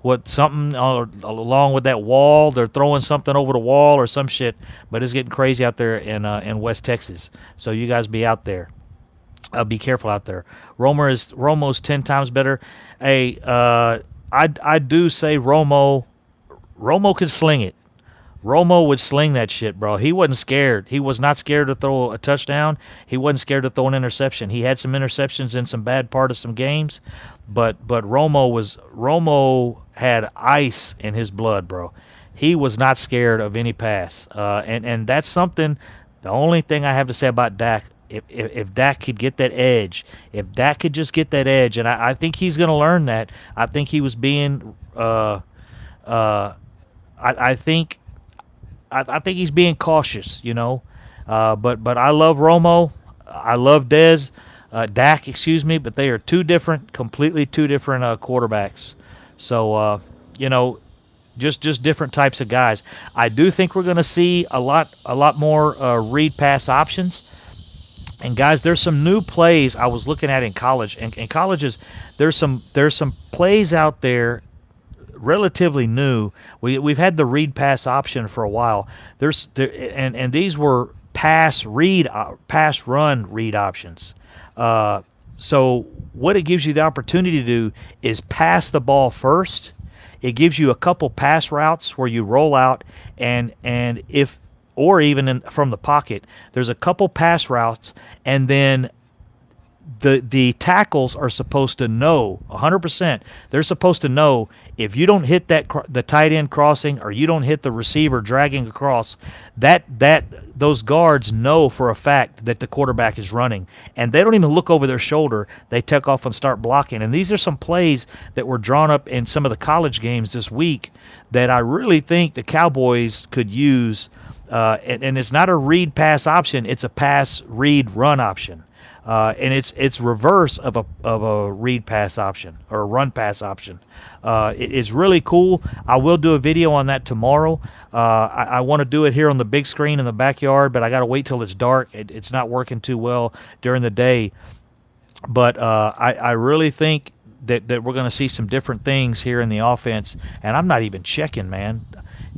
what something along with that wall. They're throwing something over the wall or some shit, but it's getting crazy out there in West Texas. So you guys be out there. Be careful out there. Romo's 10 times better. Hey, I do say Romo could sling it. Romo would sling that shit, bro. He wasn't scared. He was not scared to throw a touchdown. He wasn't scared to throw an interception. He had some interceptions in some bad part of some games, but Romo had ice in his blood, bro. He was not scared of any pass. And that's something. The only thing I have to say about Dak. If Dak could get that edge, if Dak could just get that edge, and I think he's going to learn that. I think he was being, I think he's being cautious, But I love Romo, I love Dak, excuse me. But they are completely two different quarterbacks. So just different types of guys. I do think we're going to see a lot more read pass options. And guys, there's some new plays I was looking at in college. And in colleges, there's some plays out there relatively new. We've had the read pass option for a while. And these were pass run read options. So what it gives you the opportunity to do is pass the ball first. It gives you a couple pass routes where you roll out, and if or even from the pocket, there's a couple pass routes, and then the tackles are supposed to know 100%. They're supposed to know if you don't hit the tight end crossing, or you don't hit the receiver dragging across, that those guards know for a fact that the quarterback is running, and they don't even look over their shoulder. They take off and start blocking. And these are some plays that were drawn up in some of the college games this week that I really think the Cowboys could use. And it's not a read pass option; it's a pass read run option, and it's reverse of a read pass option or a run pass option. It's really cool. I will do a video on that tomorrow. I want to do it here on the big screen in the backyard, but I got to wait till it's dark. It's not working too well during the day, but I really think that we're going to see some different things here in the offense. And I'm not even checking, man.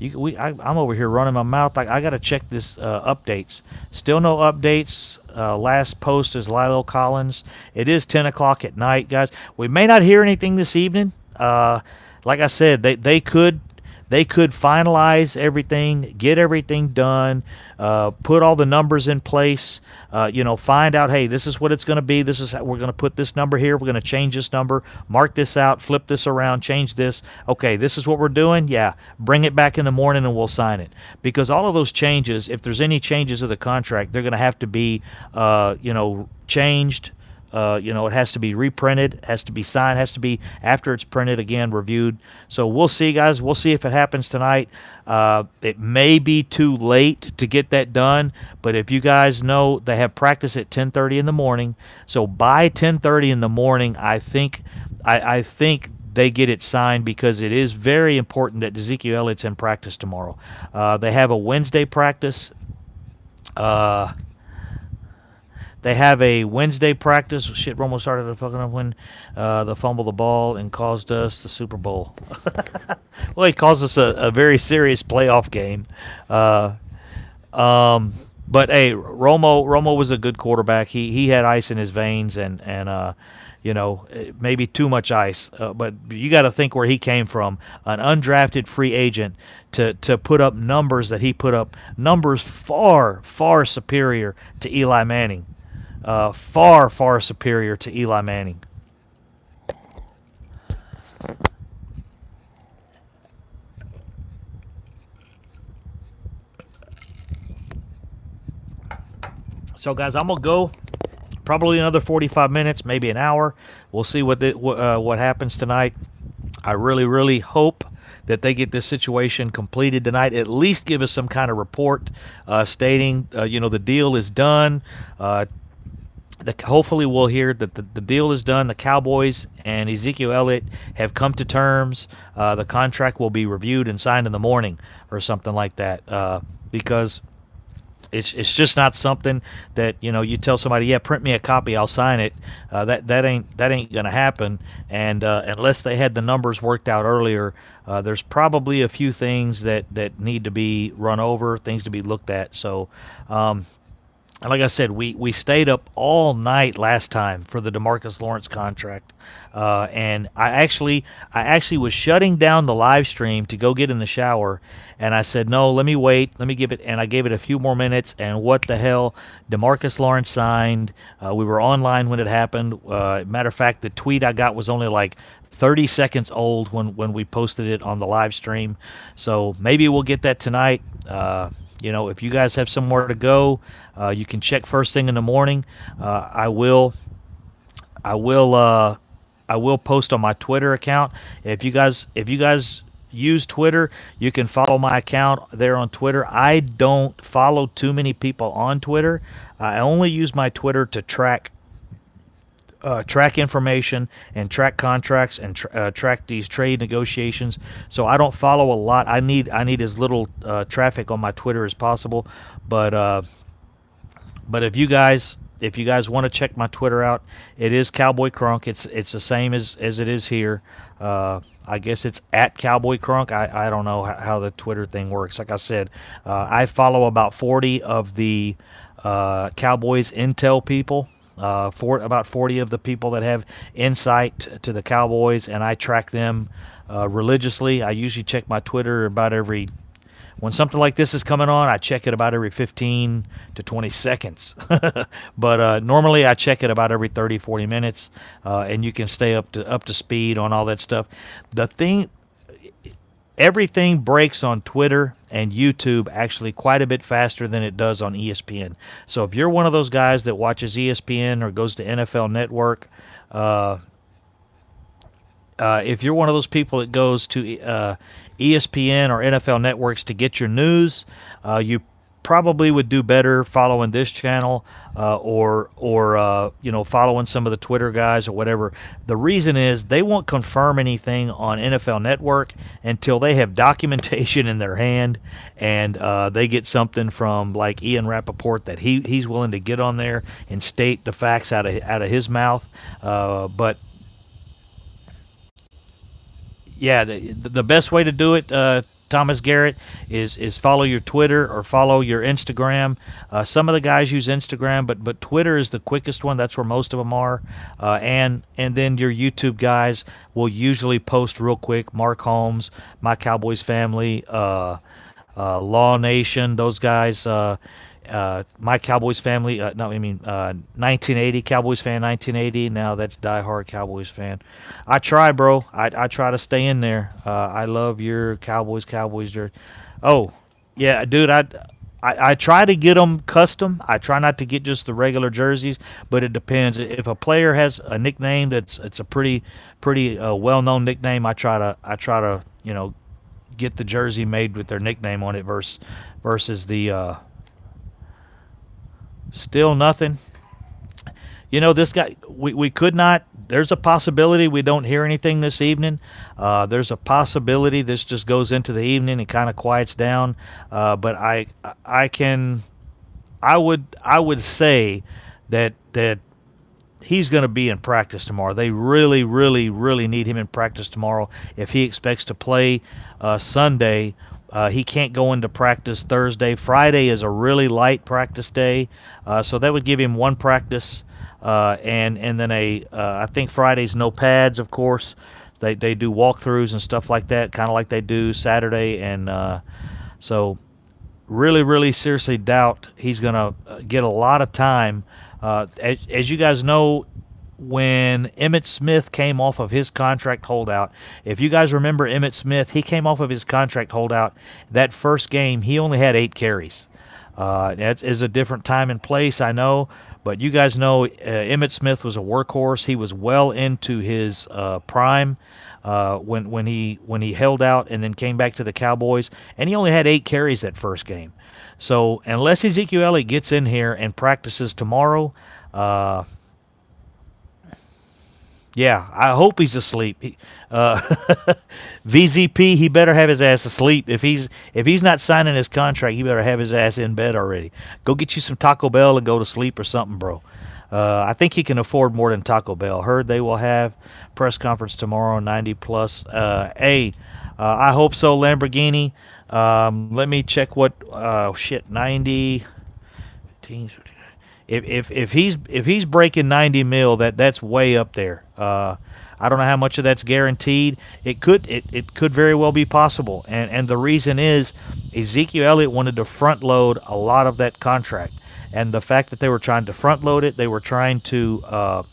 I'm over here running my mouth. I got to check this updates. Still no updates. Last post is Lilo Collins. It is 10 o'clock at night, guys. We may not hear anything this evening. Like I said, they could finalize everything, get everything done, put all the numbers in place, find out, hey, this is what it's going to be. This is how we're going to put this number here. We're going to change this number, mark this out, flip this around, change this. Okay, this is what we're doing. Yeah, bring it back in the morning and we'll sign it. Because all of those changes, if there's any changes of the contract, they're going to have to be, changed. It has to be reprinted, has to be signed, has to be after it's printed again, reviewed. So we'll see, guys. We'll see if it happens tonight. It may be too late to get that done, but if you guys know, they have practice at 10:30 in the morning. So by 10:30 in the morning, I think they get it signed because it is very important that Ezekiel Elliott's in practice tomorrow. They have a Wednesday practice. Uh, They have a Wednesday practice. Shit, Romo started to fucking up when the fumble the ball and caused us the Super Bowl. Well, he caused us a very serious playoff game. Uh, but hey, Romo was a good quarterback. He had ice in his veins and maybe too much ice. But you got to think where he came from, an undrafted free agent to put up numbers that he put up, numbers far far superior to Eli Manning. Far, far superior to Eli Manning. So, guys, I'm gonna go probably another 45 minutes, maybe an hour. We'll see what happens tonight. I really, really hope that they get this situation completed tonight. At least give us some kind of report stating, the deal is done. Hopefully we'll hear that the deal is done. The Cowboys and Ezekiel Elliott have come to terms. The contract will be reviewed and signed in the morning or something like that. Because it's just not something that you tell somebody, yeah, print me a copy, I'll sign it. That ain't gonna happen. And unless they had the numbers worked out earlier, there's probably a few things that need to be run over, things to be looked at. So. And like I said, we stayed up all night last time for the DeMarcus Lawrence contract, and I actually was shutting down the live stream to go get in the shower, and I said no, let me wait, let me give it, and I gave it a few more minutes, and what the hell, DeMarcus Lawrence signed. We were online when it happened. Matter of fact, the tweet I got was only like 30 seconds old when we posted it on the live stream, so maybe we'll get that tonight. If you guys have somewhere to go, you can check first thing in the morning. I will post on my Twitter account. If you guys use Twitter, you can follow my account there on Twitter. I don't follow too many people on Twitter. I only use my Twitter to track information and track contracts and track these trade negotiations. So I don't follow a lot. I need as little traffic on my Twitter as possible. But if you guys want to check my Twitter out, it is Cowboy Crunk. It's the same as it is here. I guess it's at Cowboy Crunk. I don't know how the Twitter thing works. Like I said, I follow about 40 of the Cowboys Intel people. About 40 of the people that have insight to the Cowboys, and I track them religiously. I usually check my Twitter when something like this is coming on, I check it about every 15 to 20 seconds. But normally I check it about every 30, 40 minutes, and you can stay up to speed on all that stuff. Everything breaks on Twitter and YouTube actually quite a bit faster than it does on ESPN. So if you're one of those guys that watches ESPN or goes to NFL Network, if you're one of those people that goes to ESPN or NFL Networks to get your news, you probably would do better following this channel or following some of the Twitter guys or whatever. The reason is they won't confirm anything on NFL Network until they have documentation in their hand and they get something from like Ian Rappaport that he's willing to get on there and state the facts out of his mouth. But yeah, the best way to do it, Thomas Garrett, is follow your Twitter or follow your Instagram. Some of the guys use Instagram, but Twitter is the quickest one. That's where most of them are. And then your YouTube guys will usually post real quick. Mark Holmes, My Cowboys Family, Law Nation, those guys. My Cowboys Family, 1980 Cowboys Fan, 1980. Now that's diehard Cowboys fan. I try, bro. I try to stay in there. I love your Cowboys jersey. Oh, yeah, dude. I try to get them custom. I try not to get just the regular jerseys, but it depends. If a player has a nickname that's it's a pretty well known nickname, I try to get the jersey made with their nickname on it versus the still nothing. This guy, we could not. There's a possibility we don't hear anything this evening. There's a possibility this just goes into the evening and kind of quiets down. But I can, I would say that he's going to be in practice tomorrow. They really, really, really need him in practice tomorrow if he expects to play Sunday. He can't go into practice Thursday. Friday is a really light practice day, so that would give him one practice, and then I think Friday's no pads, of course. They do walkthroughs and stuff like that, kind of like they do Saturday, and so really, really seriously doubt he's going to get a lot of time. As you guys know, when Emmitt Smith came off of his contract holdout, if you guys remember Emmitt Smith, he came off of his contract holdout. That first game, he only had 8 carries. That is a different time and place, I know, but you guys know Emmitt Smith was a workhorse. He was well into his prime when he held out and then came back to the Cowboys, and he only had 8 carries that first game. So unless Ezekiel Elliott gets in here and practices tomorrow, yeah, I hope he's asleep. VZP, he better have his ass asleep. If he's not signing his contract, he better have his ass in bed already. Go get you some Taco Bell and go to sleep or something, bro. I think he can afford more than Taco Bell. Heard they will have press conference tomorrow, 90 plus. I hope so, Lamborghini. Let me check what 90. If he's breaking 90 mil, that's way up there. I don't know how much of that's guaranteed. It could very well be possible, and the reason is Ezekiel Elliott wanted to front load a lot of that contract, and the fact that they were trying to front load it, they were trying to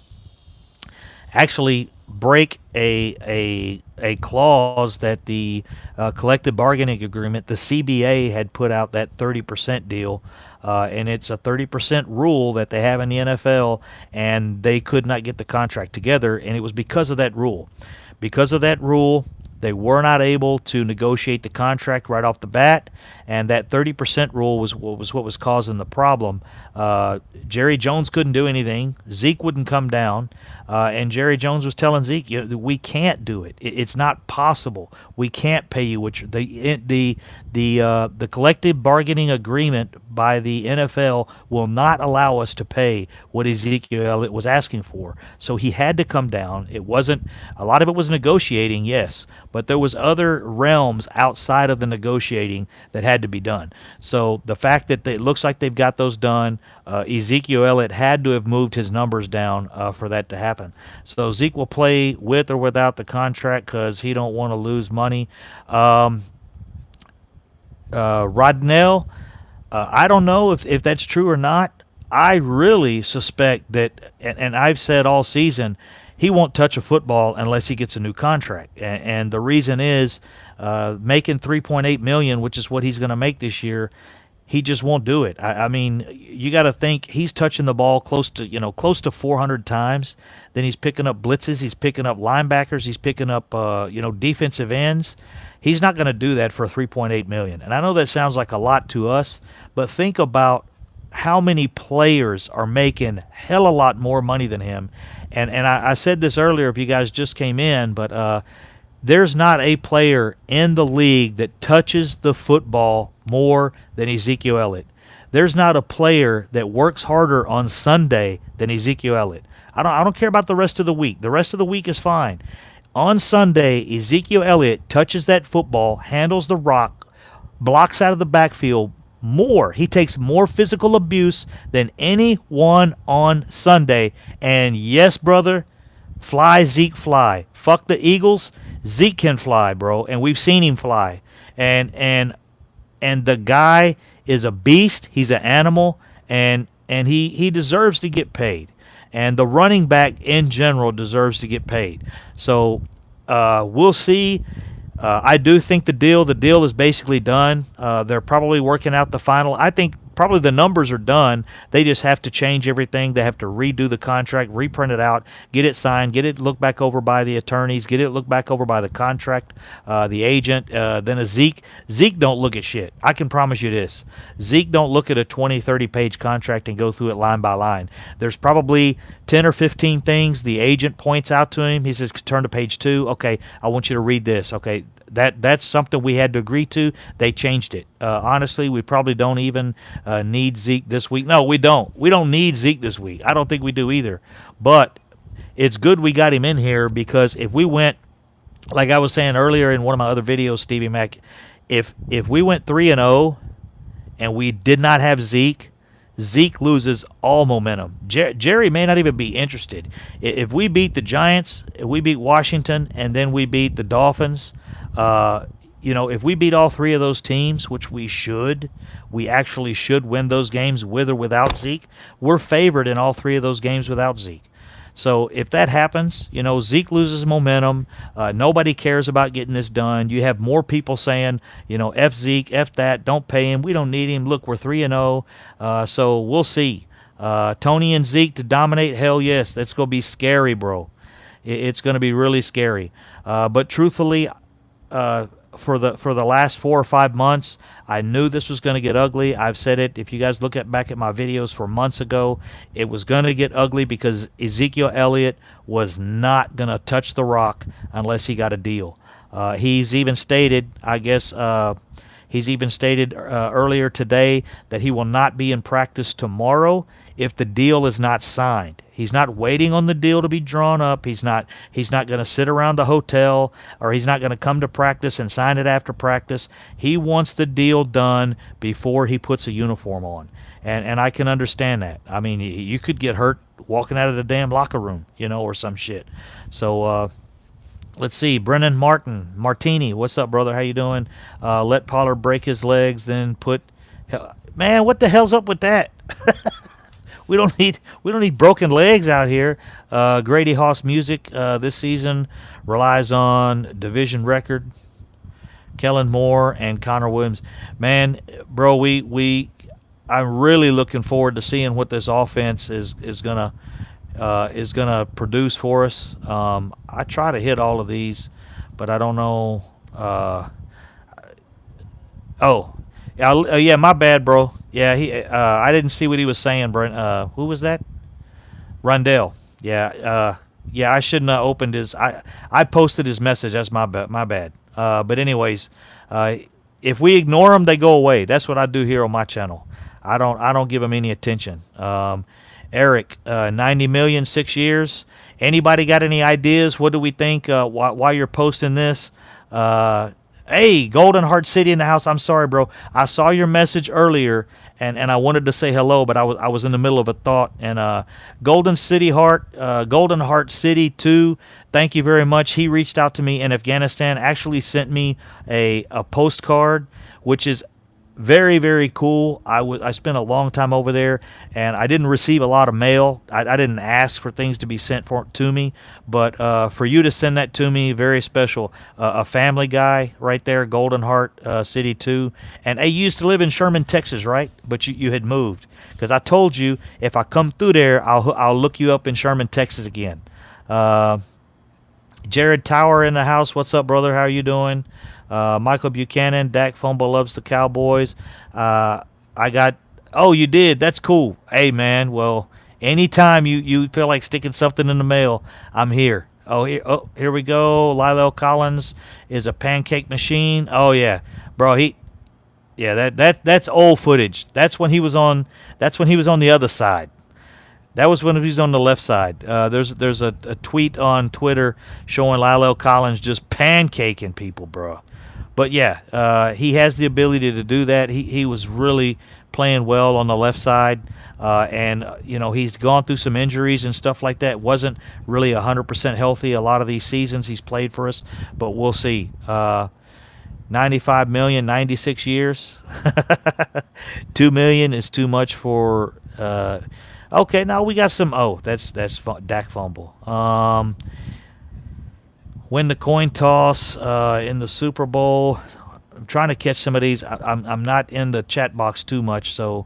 actually break a clause that the collective bargaining agreement, the CBA, had put out, that 30% deal, and it's a 30% rule that they have in the NFL, and they could not get the contract together, and it was because of that rule. Because of that rule, they were not able to negotiate the contract right off the bat, and that 30% rule was what was causing the problem. Jerry Jones couldn't do anything. Zeke wouldn't come down, and Jerry Jones was telling Zeke, "We can't do it. It's not possible. We can't pay you what the collective bargaining agreement by the NFL will not allow us to pay what Ezekiel Elliott was asking for." So he had to come down. It wasn't a lot of it was negotiating, yes, but there was other realms outside of the negotiating that had to be done. So the fact that it looks like they've got those done, Ezekiel Elliott had to have moved his numbers down for that to happen. So Zeke will play with or without the contract because he don't want to lose money. Rodnell, I don't know if that's true or not. I really suspect that, and I've said all season, he won't touch a football unless he gets a new contract. And the reason is making $3.8 million, which is what he's going to make this year. He just won't do it. I mean, you got to think he's touching the ball close to 400 times. Then he's picking up blitzes. He's picking up linebackers. He's picking up defensive ends. He's not going to do that for $3.8 million. And I know that sounds like a lot to us, but think about how many players are making hell a lot more money than him. And I said this earlier if you guys just came in, but there's not a player in the league that touches the football more than Ezekiel Elliott. There's not a player that works harder on Sunday than Ezekiel Elliott. I don't care about the rest of the week. The rest of the week is fine. On Sunday, Ezekiel Elliott touches that football, handles the rock, blocks out of the backfield more. He takes more physical abuse than anyone on Sunday. And yes, brother, fly, Zeke, fly. Fuck the Eagles. Zeke can fly, bro, and we've seen him fly. And the guy is a beast. He's an animal, and he deserves to get paid. And the running back in general deserves to get paid. So we'll see. I do think the deal is basically done. They're probably working out the final. I think probably the numbers are done. They just have to change everything. They have to redo the contract, reprint it out, get it signed, get it looked back over by the attorneys, get it looked back over by the contract, the agent. Then a Zeke don't look at shit. I can promise you this. Zeke don't look at a 20, 30-page contract and go through it line by line. There's probably 10 or 15 things the agent points out to him. He says, turn to page 2. Okay, I want you to read this. Okay, that's something we had to agree to. They changed it. Honestly, we probably don't even need Zeke this week. No, we don't. We don't need Zeke this week. I don't think we do either. But it's good we got him in here, because if we went, like I was saying earlier in one of my other videos, Stevie Mac, if we went 3-0 and we did not have Zeke, Zeke loses all momentum. Jerry may not even be interested. If we beat the Giants, if we beat Washington, and then we beat the Dolphins, if we beat all three of those teams, which we actually should win those games with or without Zeke. We're favored in all three of those games without Zeke. So if that happens, Zeke loses momentum. Nobody cares about getting this done. You have more people saying, F Zeke, F that, don't pay him. We don't need him. Look, we're 3-0. So we'll see. Tony and Zeke to dominate, hell yes. That's going to be scary, bro. It's going to be really scary. But truthfully, for the last 4 or 5 months, I knew this was going to get ugly. I've said it. If you guys look back at my videos for months ago, it was going to get ugly because Ezekiel Elliott was not going to touch the rock unless he got a deal. He's even stated, earlier today that he will not be in practice tomorrow if the deal is not signed. He's not waiting on the deal to be drawn up. He's not going to sit around the hotel, or he's not going to come to practice and sign it after practice. He wants the deal done before he puts a uniform on. And I can understand that. I mean, you could get hurt walking out of the damn locker room, or some shit. So let's see. Brennan Martini, what's up, brother? How you doing? Let Pollard break his legs, then put. Man, what the hell's up with that? We don't need broken legs out here. Grady Hoss Music this season relies on division record. Kellen Moore and Connor Williams. Man, bro, I'm really looking forward to seeing what this offense is gonna produce for us. I try to hit all of these, but I don't know. Yeah, my bad, bro. Yeah, I didn't see what he was saying, Brent. Who was that? Rundell. Yeah, I shouldn't have opened his. I posted his message. That's my bad. But anyways, if we ignore them, they go away. That's what I do here on my channel. I don't give them any attention. Eric, 90 million, 6 years. Anybody got any ideas? What do we think? While you're posting this, hey, Golden Heart City in the house. I'm sorry, bro. I saw your message earlier, and I wanted to say hello, but I was in the middle of a thought. And Golden Heart City 2, thank you very much. He reached out to me in Afghanistan, actually sent me a postcard, which is very, very cool. I spent a long time over there, and I didn't receive a lot of mail. I didn't ask for things to be sent to me, but for you to send that to me, very special. A family guy right there, Golden Heart City 2. And hey, you used to live in Sherman, Texas, right? But you had moved. Because I told you, if I come through there, I'll look you up in Sherman, Texas again. Jared Tower in the house. What's up, brother? How are you doing? Michael Buchanan, Dak Fumble loves the Cowboys. You did. That's cool. Hey, man, well, anytime you feel like sticking something in the mail, I'm here. Here we go. Lyle Collins is a pancake machine. Oh, yeah. Bro, that's old footage. That's when he was on the other side. That was when he was on the left side. There's a tweet on Twitter showing Lyle Collins just pancaking people, bro. But yeah, he has the ability to do that. He was really playing well on the left side, and he's gone through some injuries and stuff like that. Wasn't really 100% healthy a lot of these seasons he's played for us, but we'll see. 95 million, 96 years. 2 million is too much for. Okay, now we got some. Oh, that's Dak Fumble. win the coin toss in the Super Bowl. I'm trying to catch some of these. I'm not in the chat box too much, so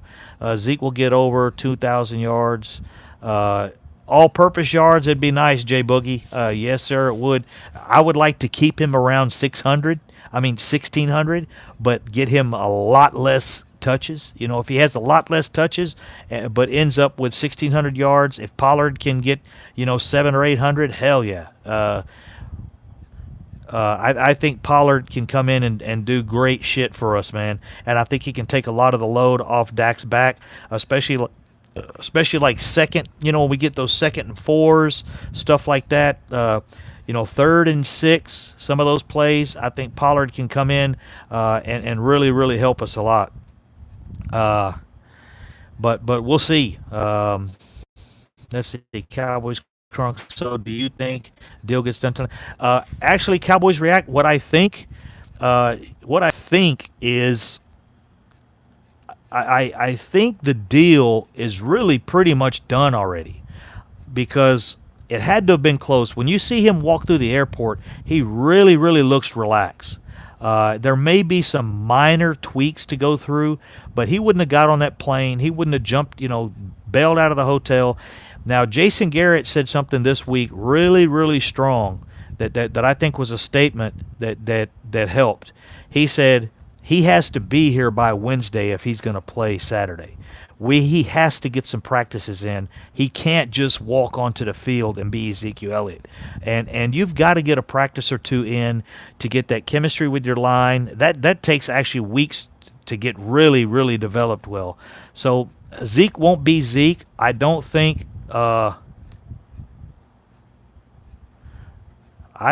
Zeke will get over 2,000 yards. All-purpose yards, it'd be nice, Jay Boogie. Yes, sir, it would. I would like to keep him around 600. I mean 1,600, but get him a lot less touches. You know, if he has a lot less touches, but ends up with 1,600 yards, if Pollard can get 700 or 800, hell yeah. I think Pollard can come in and do great shit for us, man. And I think he can take a lot of the load off Dak's back, especially like second, when we get those second and fours, stuff like that. Third and six, some of those plays, I think Pollard can come in and really, really help us a lot. But we'll see. Let's see, Cowboys Crunk. So, do you think deal gets done tonight? Actually, Cowboys react. What I think is, I think the deal is really pretty much done already, because it had to have been close. When you see him walk through the airport, he really, really looks relaxed. There may be some minor tweaks to go through, but he wouldn't have got on that plane. He wouldn't have jumped, bailed out of the hotel. Now, Jason Garrett said something this week really, really strong that I think was a statement that helped. He said he has to be here by Wednesday if he's going to play Saturday. He has to get some practices in. He can't just walk onto the field and be Ezekiel Elliott. And you've got to get a practice or two in to get that chemistry with your line. That takes actually weeks to get really, really developed well. So Zeke won't be Zeke. I don't think I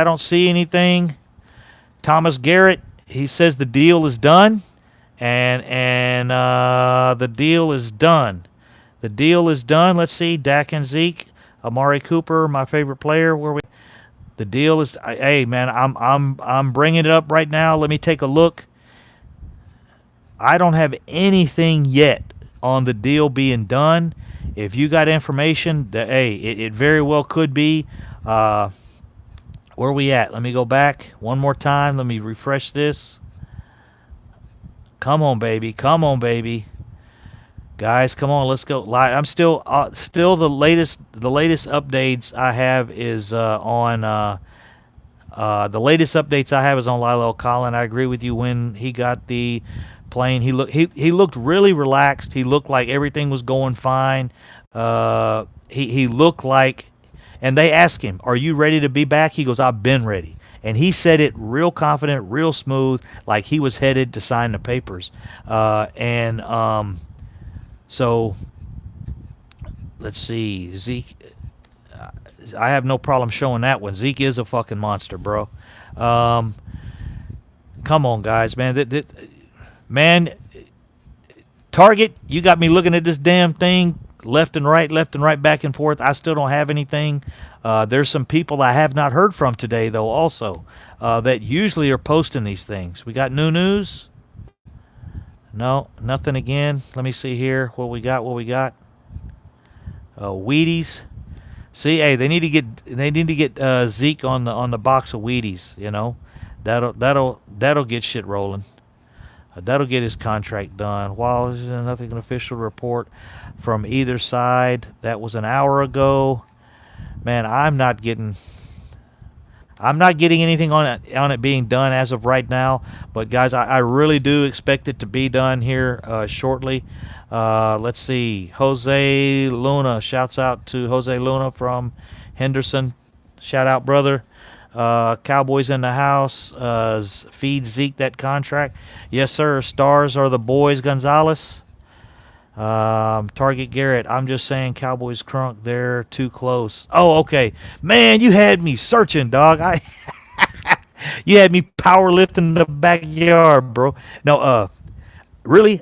don't see anything. Thomas Garrett, he says the deal is done. And the deal is done. The deal is done. Let's see, Dak and Zeke, Amari Cooper, my favorite player. The deal is? Hey, man, I'm bringing it up right now. Let me take a look. I don't have anything yet on the deal being done. If you got information, it very well could be. Where are we at? Let me go back one more time. Let me refresh this. Come on, baby. Come on, baby. Guys, come on. Let's go. I'm still the latest updates I have is on the latest updates I have is on Lyle Collin. I agree with you when he got the plane. He looked really relaxed. He looked like everything was going fine. He looked like, and they asked him, "Are you ready to be back?" He goes, "I've been ready." And he said it real confident, real smooth, like he was headed to sign the papers. So let's see. Zeke, I have no problem showing that one. Zeke is a fucking monster, bro. Come on, guys, man. Man, Target, you got me looking at this damn thing left and right, back and forth. I still don't have anything. There's some people I have not heard from today, though, also, that usually are posting these things. We got new news? No, nothing again. Let me see here what we got. Wheaties. See, hey, they need to get Zeke on the box of Wheaties. That'll get shit rolling. That'll get his contract done. While there's nothing official report from either side. That was an hour ago. Man, I'm not getting anything on it being done as of right now. But guys, I really do expect it to be done here shortly. Let's see. Jose Luna, shouts out to Jose Luna from Henderson. Shout out, brother. Cowboys in the house. Feed Zeke that contract. Yes, sir. Stars are the boys. Gonzalez. Target Garrett. I'm just saying, Cowboys Crunk. They're too close. Oh, okay. Man, you had me searching, dog. You had me powerlifting in the backyard, bro. No, really,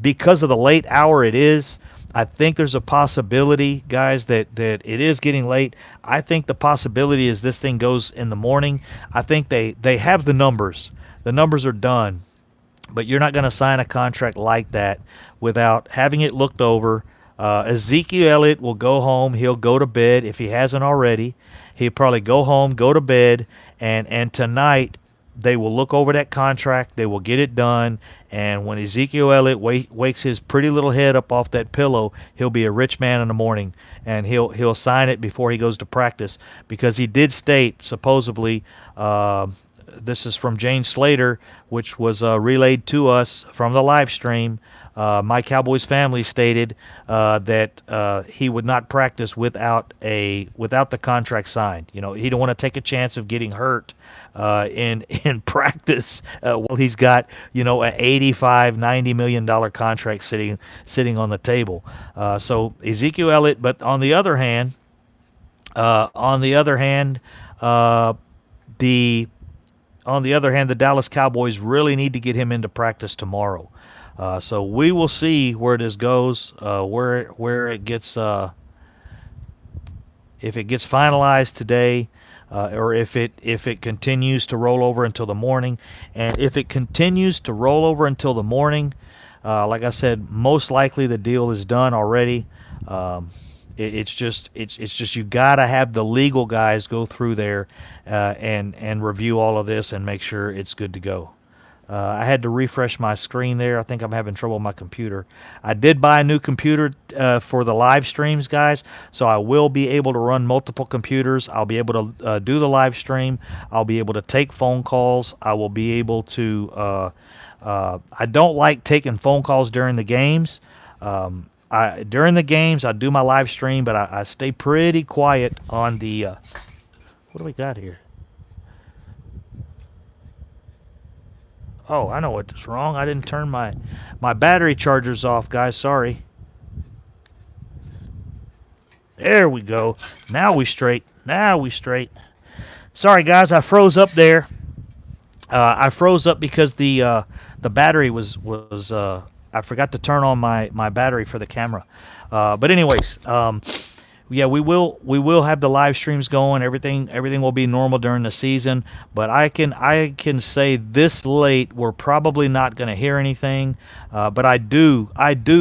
because of the late hour it is, I think there's a possibility, guys, that it is getting late. I think the possibility is this thing goes in the morning. I think they have the numbers. The numbers are done. But you're not going to sign a contract like that without having it looked over, Ezekiel Elliott will go home. He'll go to bed if he hasn't already. He'll probably go home, go to bed, and tonight they will look over that contract. They will get it done. And when Ezekiel Elliott wakes his pretty little head up off that pillow, he'll be a rich man in the morning, and he'll sign it before he goes to practice, because he did state supposedly. This is from Jane Slater, which was relayed to us from the live stream. My Cowboys family stated that he would not practice without the contract signed. You know, he don't want to take a chance of getting hurt in practice while he's got, you know, an $85-90 million contract sitting on the table. So Ezekiel Elliott, but on the other hand, the Dallas Cowboys really need to get him into practice tomorrow. So we will see where this goes, where it gets, if it gets finalized today, or if it continues to roll over until the morning. And if it continues to roll over until the morning, like I said, most likely the deal is done already. It's just you gotta have the legal guys go through there and review all of this and make sure it's good to go. I had to refresh my screen there. I think I'm having trouble with my computer. I did buy a new computer for the live streams, guys, so I will be able to run multiple computers. I'll be able to do the live stream. I'll be able to take phone calls. I will be able to I don't like taking phone calls during the games. During the games, I do my live stream, but I stay pretty quiet on the what do we got here? Oh, I know what's wrong. I didn't turn my battery chargers off, guys. Sorry. There we go. Now we straight. Sorry, guys. I froze up there. I froze up because the battery was I forgot to turn on my battery for the camera. But anyways, yeah, we will have the live streams going. Everything will be normal during the season. But I can say this late we're probably not going to hear anything. But I do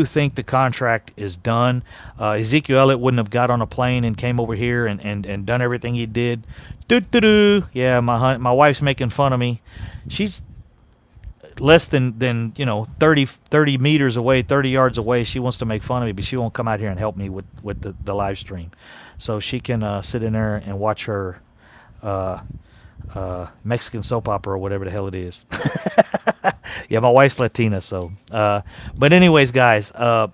think the contract is done. Ezekiel Elliott wouldn't have got on a plane and came over here and done everything he did. Yeah, my wife's making fun of me. She's less than 30 meters away, 30 yards away. She wants to make fun of me, but she won't come out here and help me with the live stream. So she can sit in there and watch her Mexican soap opera or whatever the hell it is. Yeah, my wife's Latina, so. But anyways, guys,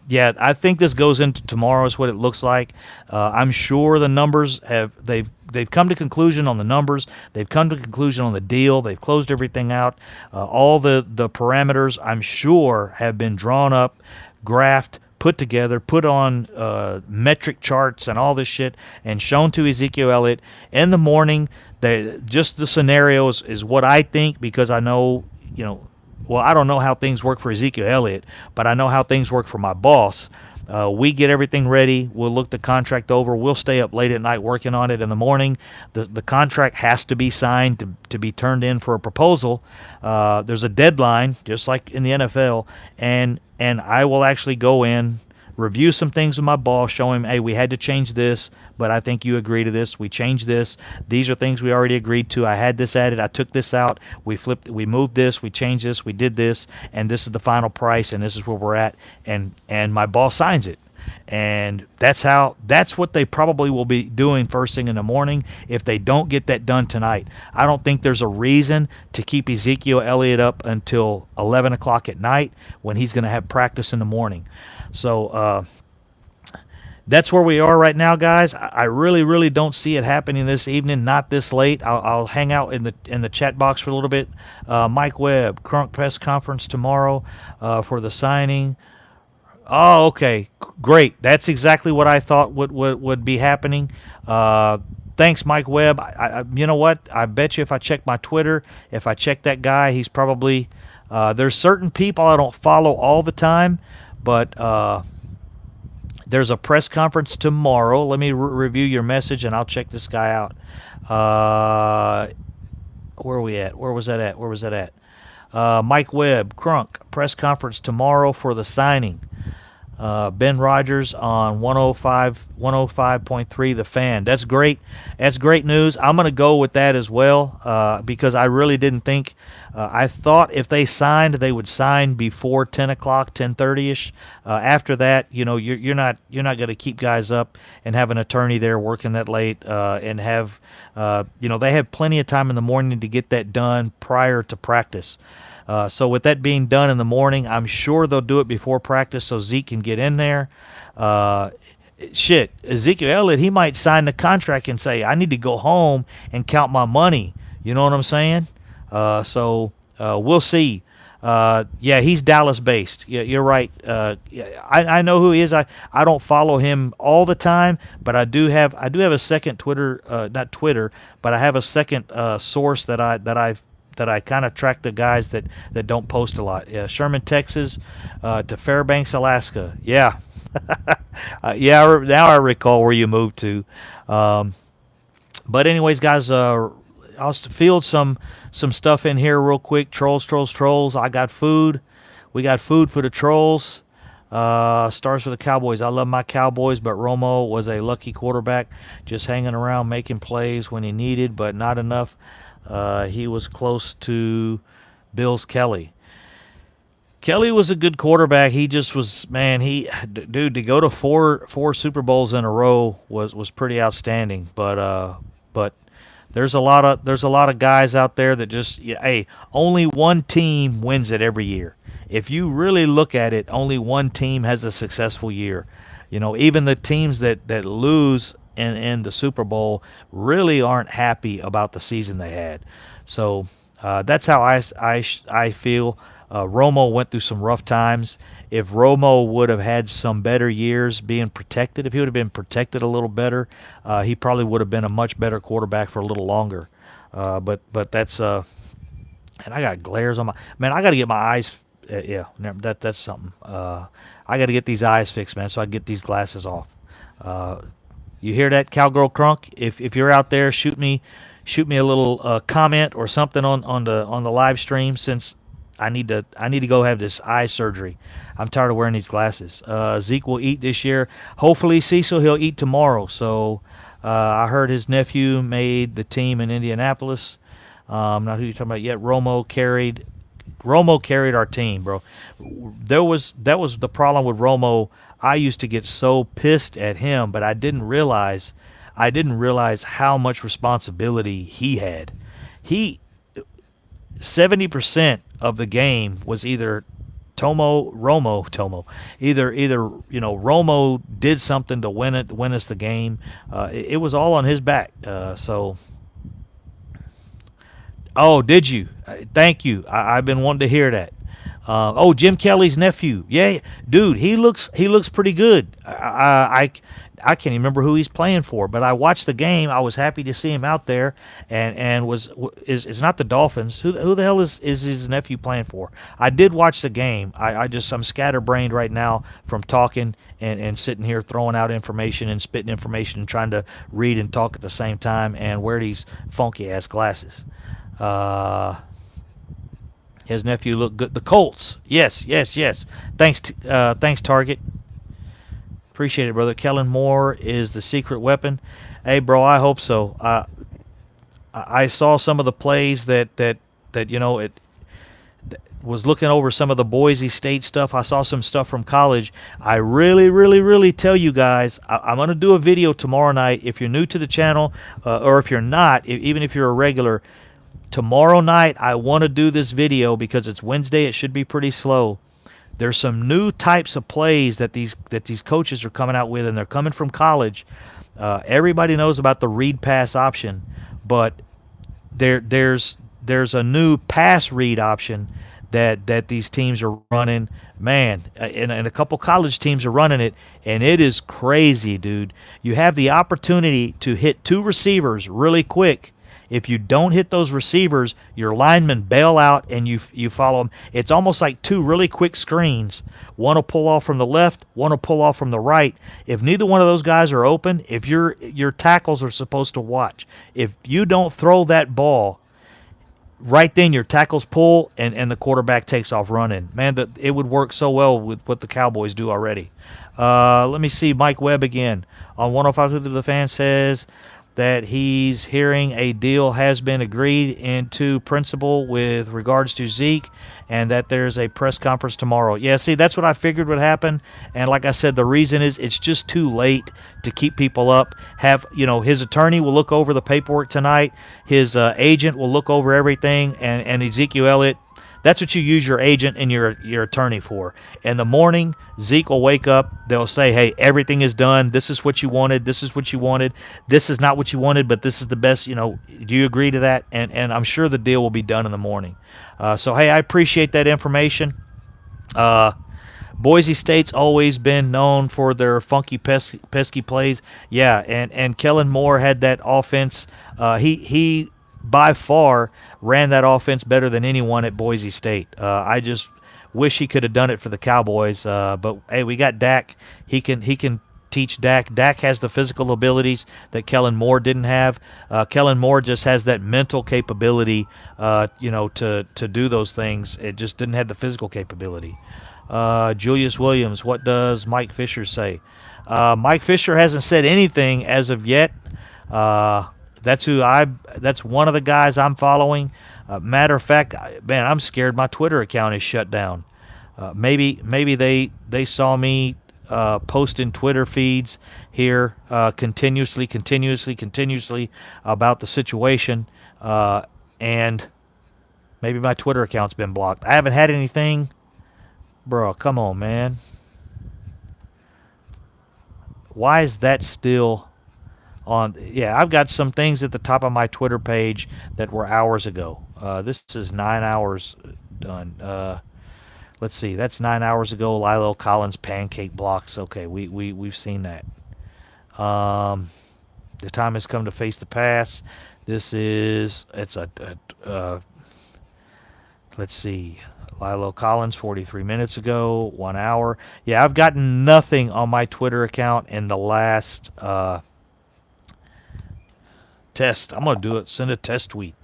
yeah, I think this goes into tomorrow is what it looks like. I'm sure the numbers they've come to conclusion on the numbers. They've come to conclusion on the deal. They've closed everything out. All the parameters, I'm sure, have been drawn up, graphed, put together, put on metric charts and all this shit, and shown to Ezekiel Elliott in the morning. Just the scenarios is what I think, because I know, well, I don't know how things work for Ezekiel Elliott, but I know how things work for my boss. We get everything ready. We'll look the contract over. We'll stay up late at night working on it in the morning. The contract has to be signed to be turned in for a proposal. There's a deadline, just like in the NFL, and I will actually go in, review some things with my boss, show him, hey, we had to change this, but I think you agree to this. We changed this. These are things we already agreed to. I had this added. I took this out. We moved this. We changed this. We did this, and this is the final price, and this is where we're at. And my boss signs it. And that's what they probably will be doing first thing in the morning if they don't get that done tonight. I don't think there's a reason to keep Ezekiel Elliott up until 11 o'clock at night when he's going to have practice in the morning. So that's where we are right now, guys. I really, really don't see it happening this evening, not this late. I'll hang out in the chat box for a little bit. Mike Webb, Crunk press conference tomorrow for the signing. Oh, okay, great. That's exactly what I thought would be happening. Thanks, Mike Webb. You know what? I bet you if I check my Twitter, if I check that guy, he's probably there's certain people I don't follow all the time, but there's a press conference tomorrow. Let me review your message, and I'll check this guy out. Where are we at? Where was that at? Mike Webb, Crunk, press conference tomorrow for the signing. Ben Rogers on 105.3 The Fan. That's great. That's great news. I'm going to go with that as well because I really didn't think. I thought if they signed, they would sign before 10 o'clock, 10:30 ish. After that, you're not going to keep guys up and have an attorney there working that late and have they have plenty of time in the morning to get that done prior to practice. So with that being done in the morning, I'm sure they'll do it before practice so Zeke can get in there. Ezekiel Elliott, he might sign the contract and say, I need to go home and count my money. You know what I'm saying? So we'll see. He's Dallas-based. Yeah, you're right. I know who he is. I don't follow him all the time, but I do have a second Twitter, not Twitter, but I have a second source that I kind of track the guys that don't post a lot. Sherman, Texas, to Fairbanks, Alaska. Yeah. Now I recall where you moved to. But anyways, guys, I'll field some stuff in here real quick. Trolls. I got food. We got food for the Trolls. Stars for the Cowboys. I love my Cowboys, but Romo was a lucky quarterback, just hanging around making plays when he needed, but not enough. He was close to Bill's Kelly. Kelly was a good quarterback. He just was, man. To go to four Super Bowls in a row was pretty outstanding. But there's a lot of guys out there that just only one team wins it every year. If you really look at it, only one team has a successful year. Even the teams that lose in the Super Bowl really aren't happy about the season they had. So that's how I feel. Romo went through some rough times. If Romo would have had some better years being protected, if he would have been protected a little better, he probably would have been a much better quarterback for a little longer. But that's and I got glares on my man. I got to get my eyes. That's something. I got to get these eyes fixed, man, so I can get these glasses off. You hear that, Cowgirl Crunk? If you're out there, shoot me a little comment or something on the live stream, since I need to go have this eye surgery. I'm tired of wearing these glasses. Zeke will eat this year. Hopefully, Cecil, he'll eat tomorrow. So I heard his nephew made the team in Indianapolis. Not who you're talking about yet. Romo carried our team, bro. That was the problem with Romo. I used to get so pissed at him, but I didn't realize how much responsibility he had. 70% of the game was either Romo. Either Romo did something to win us the game. It was all on his back. Oh, did you? Thank you. I've been wanting to hear that. Jim Kelly's nephew. Yeah, dude, he looks pretty good. I can't even remember who he's playing for, but I watched the game. I was happy to see him out there, and is not the Dolphins. Who the hell is his nephew playing for? I did watch the game. I'm scatterbrained right now from talking and sitting here throwing out information and spitting information and trying to read and talk at the same time and wear these funky ass glasses. His nephew looked good. The Colts. Yes. Thanks, Target. Appreciate it, brother. Kellen Moore is the secret weapon. Hey, bro, I hope so. I saw some of the plays that it was looking over some of the Boise State stuff. I saw some stuff from college. I really, really, really tell you guys, I'm going to do a video tomorrow night. If you're new to the channel, or if you're not, even if you're a regular, tomorrow night I want to do this video because it's Wednesday. It should be pretty slow. There's some new types of plays that these coaches are coming out with, and they're coming from college. Everybody knows about the read pass option, but there's a new pass read option that these teams are running. Man, and a couple college teams are running it, and it is crazy, dude. You have the opportunity to hit two receivers really quick. If you don't hit those receivers, your linemen bail out and you follow them. It's almost like two really quick screens. One will pull off from the left, one will pull off from the right. If neither one of those guys are open, if your tackles are supposed to watch, if you don't throw that ball, right then your tackles pull and the quarterback takes off running. Man, it would work so well with what the Cowboys do already. Let me see. Mike Webb again on 105 to the Fan says that he's hearing a deal has been agreed into principle with regards to Zeke and that there's a press conference tomorrow. Yeah, see, that's what I figured would happen. And like I said, the reason is it's just too late to keep people up. His attorney will look over the paperwork tonight. His agent will look over everything. And Ezekiel Elliott, that's what you use your agent and your attorney for. In the morning, Zeke will wake up. They'll say, hey, everything is done. This is what you wanted. This is what you wanted. This is not what you wanted, but this is the best. Do you agree to that? And I'm sure the deal will be done in the morning. So, hey, I appreciate that information. Boise State's always been known for their funky, pesky plays. Yeah, and Kellen Moore had that offense. He by far ran that offense better than anyone at Boise State. I just wish he could have done it for the Cowboys. But hey, we got Dak. He can teach Dak. Dak has the physical abilities that Kellen Moore didn't have. Kellen Moore just has that mental capability, to do those things. It just didn't have the physical capability. Julius Williams, what does Mike Fisher say? Mike Fisher hasn't said anything as of yet. That's one of the guys I'm following. Matter of fact, man, I'm scared my Twitter account is shut down. Maybe they saw me posting Twitter feeds here continuously about the situation, and maybe my Twitter account's been blocked. I haven't had anything. Bro, come on, man. Why is that still on? Yeah, I've got some things at the top of my Twitter page that were hours ago. This is 9 hours done. Let's see, that's 9 hours ago. Lilo Collins pancake blocks. Okay, we've seen that. The time has come to face the past. Let's see. Lilo Collins 43 minutes ago, 1 hour. Yeah, I've gotten nothing on my Twitter account in the last test. I'm going to do it. Send a test tweet.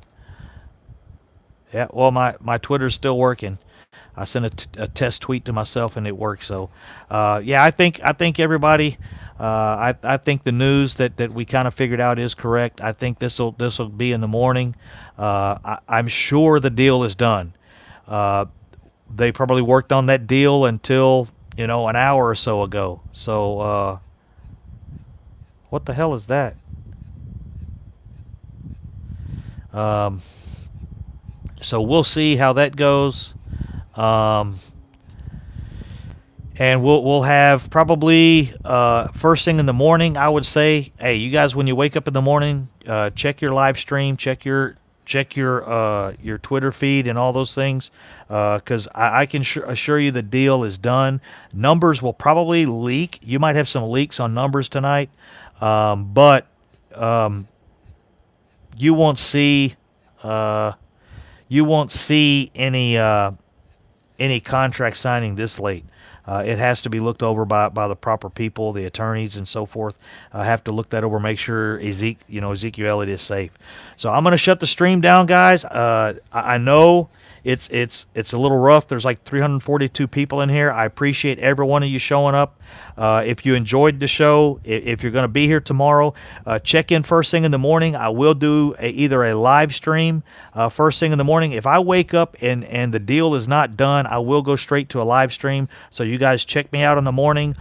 Yeah, well, my Twitter's still working. I sent a test tweet to myself and it worked. So, yeah, I think everybody. I think the news that we kind of figured out is correct. I think this will be in the morning. I'm sure the deal is done. They probably worked on that deal until an hour or so ago. So, what the hell is that? So we'll see how that goes. And we'll have probably first thing in the morning. I would say, hey, you guys, when you wake up in the morning, check your live stream, check your Twitter feed and all those things, because I can assure you the deal is done. Numbers will probably leak. You might have some leaks on numbers tonight, but you won't see any contract signing this late. It has to be looked over by the proper people, the attorneys and so forth. Have to look that over, make sure Ezekiel Elliott is safe. So I'm going to shut the stream down, guys. I know it's a little rough. There's like 342 people in here. I appreciate every one of you showing up. If you enjoyed the show, if you're going to be here tomorrow, check in first thing in the morning. I will do either a live stream first thing in the morning. If I wake up and the deal is not done, I will go straight to a live stream. So you guys check me out in the morning.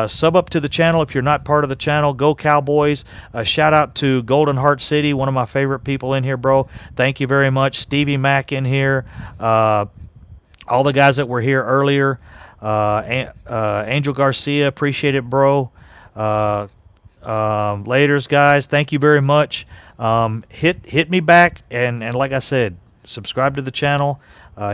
Sub up to the channel if you're not part of the channel. Go Cowboys. Shout out to Golden Heart City, one of my favorite people in here, bro. Thank you very much. Stevie Mack in here. All the guys that were here earlier. Angel Garcia, appreciate it, bro. Laters, guys. Thank you very much. Hit me back, and like I said, subscribe to the channel.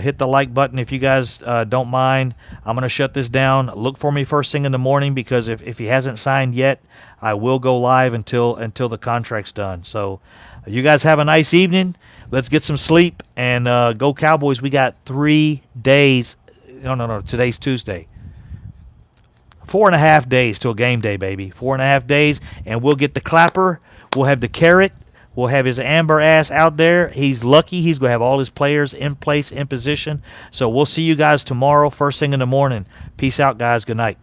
Hit the like button if you guys don't mind. I'm going to shut this down. Look for me first thing in the morning, because if he hasn't signed yet, I will go live until the contract's done. So you guys have a nice evening. Let's get some sleep and go Cowboys. We got 3 days. No. Today's Tuesday. 4.5 days till game day, baby. 4.5 days, and we'll get the clapper. We'll have the carrot. will have his amber ass out there. He's lucky. He's going to have all his players in place, in position. So we'll see you guys tomorrow, first thing in the morning. Peace out, guys. Good night.